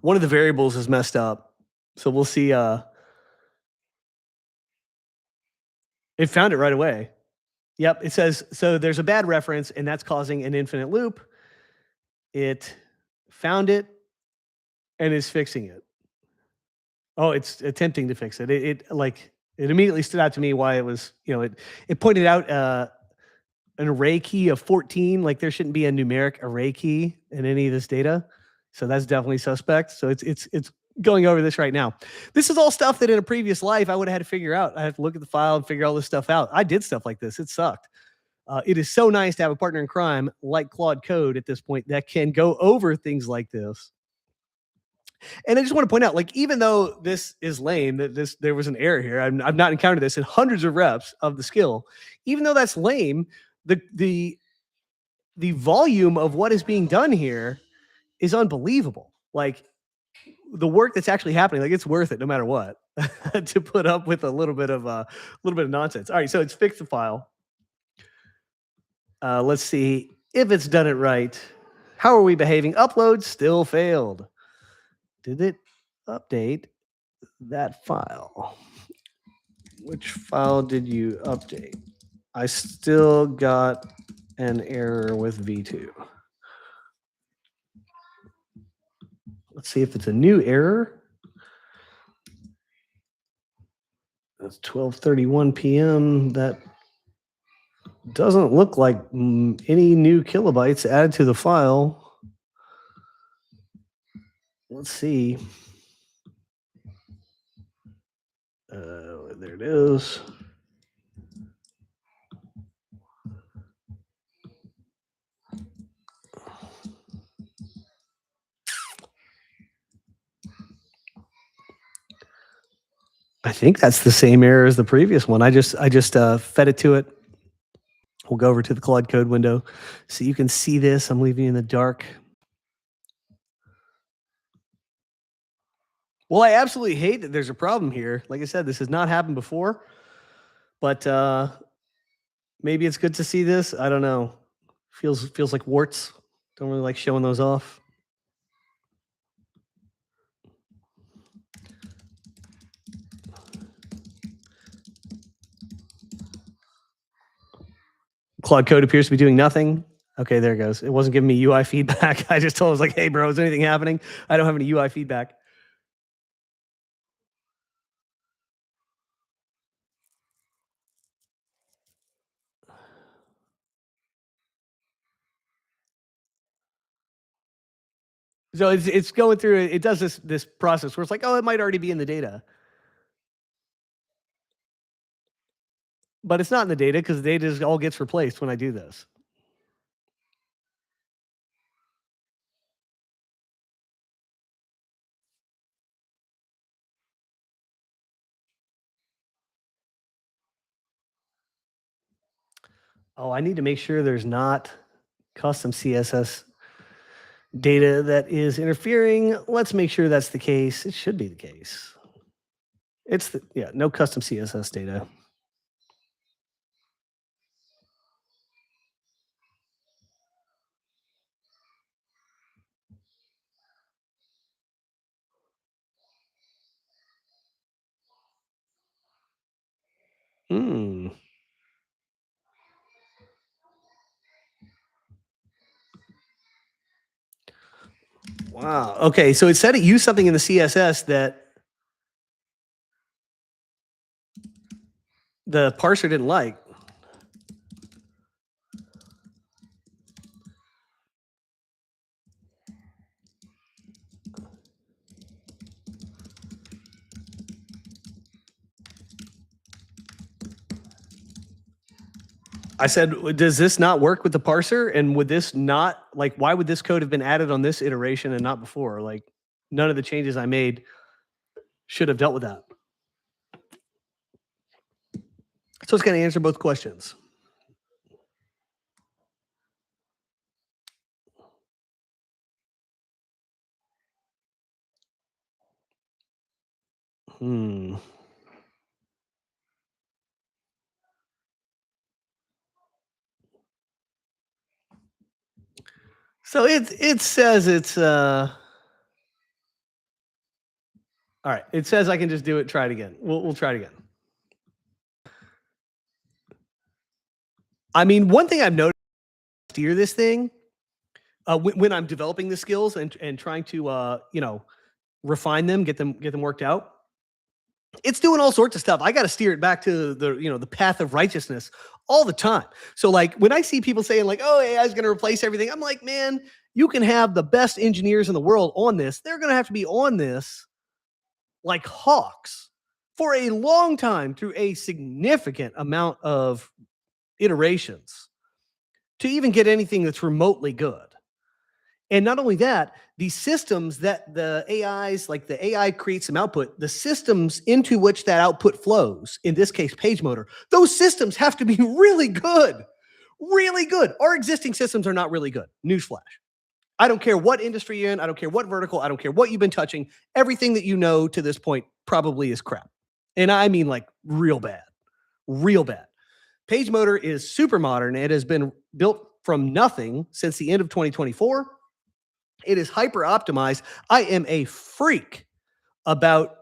one of the variables is messed up. So we'll see. It found it right away. Yep, it says so there's a bad reference and that's causing an infinite loop. It found it and is fixing it. Oh, it's attempting to fix it. It immediately stood out to me why it was, it pointed out an array key of 14, like there shouldn't be a numeric array key in any of this data. So that's definitely suspect. So it's going over this right now. This is all stuff that in a previous life I would have had to figure out. I have to look at the file and figure all this stuff out. I did stuff like this. It sucked. It is so nice to have a partner in crime like Claude Code at this point that can go over things like this. And I just want to point out, like, even though this is lame, that there was an error here. I've not encountered this in hundreds of reps of the skill. Even though that's lame, the volume of what is being done here is unbelievable. Like the work that's actually happening, like it's worth it no matter what to put up with a little bit of nonsense. All right, so it's fixed the file. Let's see if it's done it right. How are we behaving? Upload still failed. Did it update that file? Which file did you update? I still got an error with V2. Let's see if it's a new error. That's 12:31 p.m. That doesn't look like any new kilobytes added to the file. Let's see. There it is. I think that's the same error as the previous one. I just fed it to it. We'll go over to the Claude Code window so you can see this. I'm leaving you in the dark. Well, I absolutely hate that there's a problem here. Like I said, this has not happened before, but maybe it's good to see this. I don't know. Feels like warts. Don't really like showing those off. Claude Code appears to be doing nothing. Okay, there it goes. It wasn't giving me UI feedback. I just told it, I was like, hey, bro, is anything happening? I don't have any UI feedback. So it's going through, it does this process where it's like, oh, it might already be in the data. But it's not in the data because the data just all gets replaced when I do this. Oh, I need to make sure there's not custom CSS data that is interfering. Let's make sure that's the case. It should be the case. It's no custom CSS data. Wow. Okay, so it said it used something in the CSS that the parser didn't like. I said, does this not work with the parser? And would this not, like, why would this code have been added on this iteration and not before? Like, none of the changes I made should have dealt with that. So it's going to answer both questions. So it says it's All right. It says I can just do it. Try it again. We'll try it again. I mean, one thing I've noticed steer this thing when I'm developing the skills and trying to refine them, get them worked out. It's doing all sorts of stuff. I got to steer it back to the path of righteousness all the time. So like when I see people saying like, "Oh, AI is going to replace everything," I'm like, man, you can have the best engineers in the world on this. They're going to have to be on this like hawks for a long time through a significant amount of iterations to even get anything that's remotely good. And not only that, the systems that the AIs, like the AI creates some output, the systems into which that output flows, in this case, PageMotor, those systems have to be really good. Really good. Our existing systems are not really good. Newsflash. I don't care what industry you're in. I don't care what vertical. I don't care what you've been touching. Everything that you know to this point probably is crap. And I mean like real bad. Real bad. PageMotor is super modern. It has been built from nothing since the end of 2024. It is hyper optimized. I am a freak about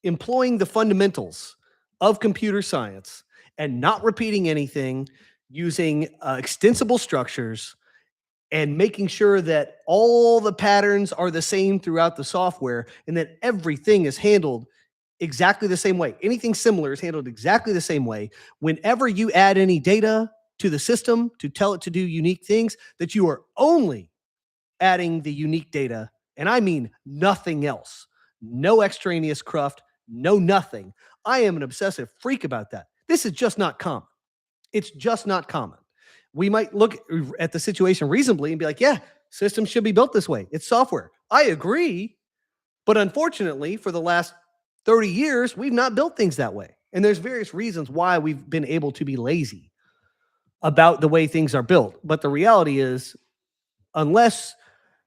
employing the fundamentals of computer science and not repeating anything, using extensible structures, and making sure that all the patterns are the same throughout the software and that everything is handled exactly the same way. Anything similar is handled exactly the same way. Whenever you add any data to the system to tell it to do unique things, that you are only adding the unique data, and I mean nothing else. No extraneous cruft, no nothing. I am an obsessive freak about that. This is just not common. It's just not common. We might look at the situation reasonably and be like, yeah, systems should be built this way. It's software. I agree. But unfortunately, for the last 30 years, we've not built things that way. And there's various reasons why we've been able to be lazy about the way things are built. But the reality is,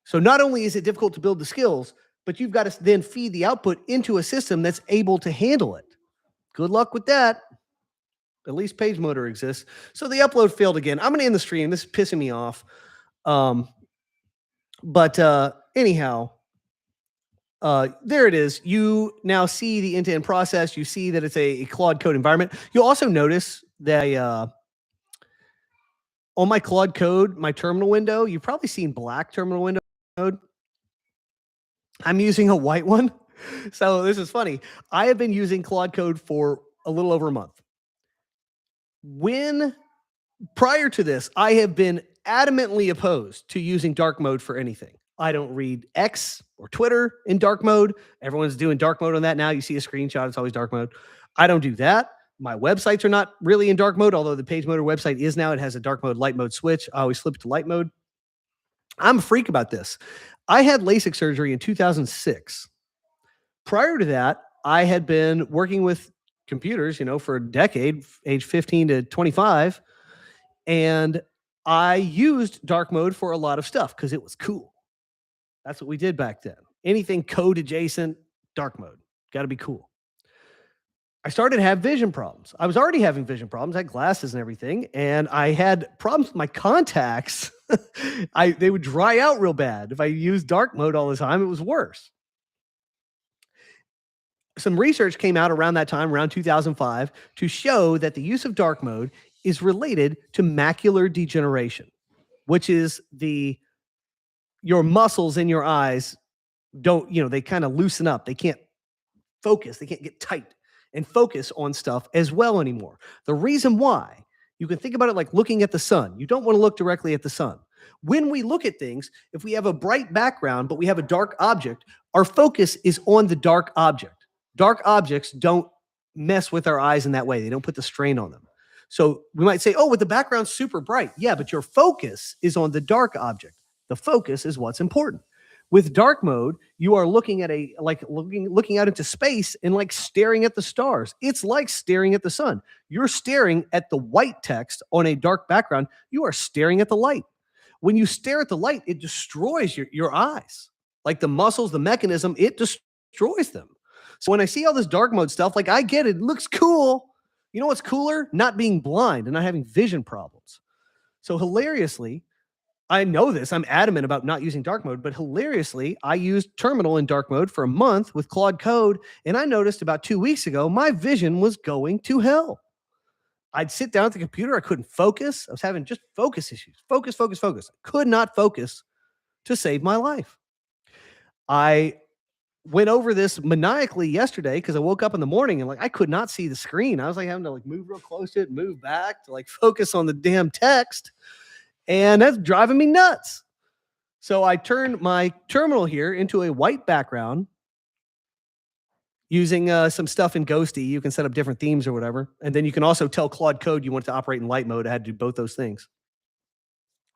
so not only is it difficult to build the skills, but you've got to then feed the output into a system that's able to handle it. Good luck with that. At least PageMotor exists. So the upload failed again. I'm going to end the stream. This is pissing me off. Anyhow, there it is. You now see the end-to-end process. You see that it's a Claude Code environment. You'll also notice that on my Claude Code, my terminal window, you've probably seen black terminal window code. I'm using a white one. So this is funny. I have been using Claude Code for a little over a month. Prior to this, I have been adamantly opposed to using dark mode for anything. I don't read X or Twitter in dark mode. Everyone's doing dark mode on that now. You see a screenshot, it's always dark mode. I don't do that. My websites are not really in dark mode, although the PageMotor website is now. It has a dark mode, light mode switch. I always flip it to light mode. I'm a freak about this. I had LASIK surgery in 2006. Prior to that, I had been working with computers, for a decade, age 15 to 25. And I used dark mode for a lot of stuff because it was cool. That's what we did back then. Anything code adjacent, dark mode. Got to be cool. I started to have vision problems. I was already having vision problems. I had glasses and everything. And I had problems with my contacts. They would dry out real bad. If I used dark mode all the time, it was worse. Some research came out around that time, around 2005, to show that the use of dark mode is related to macular degeneration, which is your muscles in your eyes they kind of loosen up. They can't focus. They can't get tight and focus on stuff as well anymore. The reason why, you can think about it like looking at the sun. You don't want to look directly at the sun. When we look at things, if we have a bright background, but we have a dark object, our focus is on the dark object. Dark objects don't mess with our eyes in that way. They don't put the strain on them. So we might say, oh, with the background super bright. Yeah, but your focus is on the dark object. The focus is what's important. With dark mode, you are looking at looking out into space and like staring at the stars. It's like staring at the sun. You're staring at the white text on a dark background. You are staring at the light. When you stare at the light, it destroys your eyes. Like the muscles, the mechanism, it destroys them. So when I see all this dark mode stuff, like I get it, it looks cool. You know what's cooler? Not being blind and not having vision problems. So hilariously, I know this. I'm adamant about not using dark mode, but hilariously, I used terminal in dark mode for a month with Claude Code, and I noticed about 2 weeks ago my vision was going to hell. I'd sit down at the computer, I couldn't focus. I was having just focus issues. Focus, focus, focus. Could not focus to save my life. I went over this maniacally yesterday because I woke up in the morning and I could not see the screen. I was having to move real close to it, move back to focus on the damn text. And that's driving me nuts. So I turned my terminal here into a white background using some stuff in Ghosty. You can set up different themes or whatever. And then you can also tell Claude Code you want it to operate in light mode. I had to do both those things.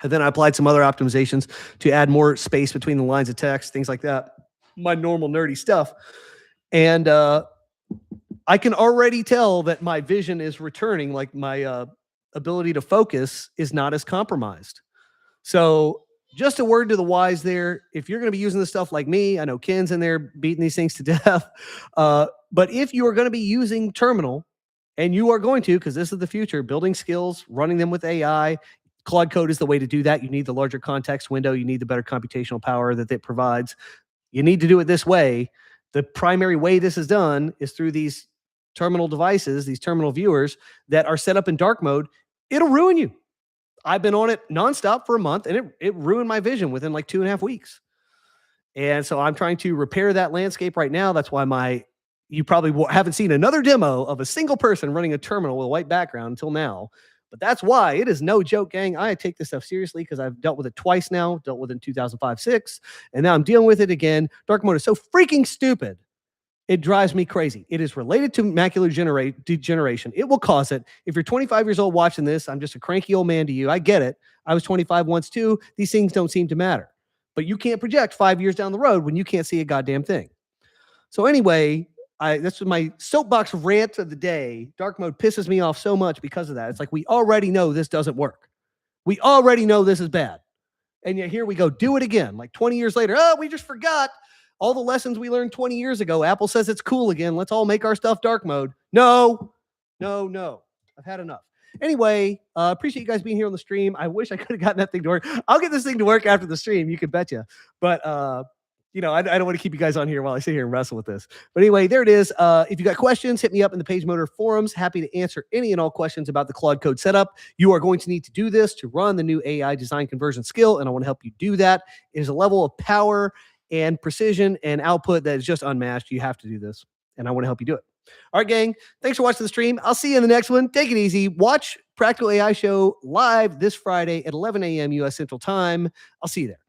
And then I applied some other optimizations to add more space between the lines of text, things like that. My normal nerdy stuff. And I can already tell that my vision is returning, my ability to focus is not as compromised. So just a word to the wise there. If you're going to be using this stuff like me, I know Ken's in there beating these things to death. But if you are going to be using terminal, and you are going to, because this is the future, building skills, running them with AI, Claude Code is the way to do that. You need the larger context window. You need the better computational power that it provides. You need to do it this way. The primary way this is done is through these terminal devices, these terminal viewers that are set up in dark mode. It'll ruin you. I've been on it nonstop for a month, and it ruined my vision within 2.5 weeks. And so I'm trying to repair that landscape right now. That's why you probably haven't seen another demo of a single person running a terminal with a white background until now. But that's why it is no joke, gang. I take this stuff seriously because I've dealt with it twice now, dealt with it in 2005-06, and now I'm dealing with it again. Dark mode is so freaking stupid. It drives me crazy. It is related to macular degeneration. It will cause it. If you're 25 years old watching this, I'm just a cranky old man to you. I get it. I was 25 once too. These things don't seem to matter. But you can't project 5 years down the road when you can't see a goddamn thing. So anyway, that's my soapbox rant of the day. Dark mode pisses me off so much because of that. It's we already know this doesn't work. We already know this is bad. And yet here we go, do it again. 20 years later, we just forgot all the lessons we learned 20 years ago. Apple says it's cool again. Let's all make our stuff dark mode. No. I've had enough. Anyway, appreciate you guys being here on the stream. I wish I could have gotten that thing to work. I'll get this thing to work after the stream. You can betcha. But, I don't want to keep you guys on here while I sit here and wrestle with this. But anyway, there it is. If you got questions, hit me up in the PageMotor forums. Happy to answer any and all questions about the Claude Code setup. You are going to need to do this to run the new AI design conversion skill, and I want to help you do that. It is a level of power and precision and output that is just unmatched. You have to do this, and I want to help you do it. All right, gang. Thanks for watching the stream. I'll see you in the next one. Take it easy. Watch Practical AI Show live this Friday at 11 a.m. U.S. Central Time. I'll see you there.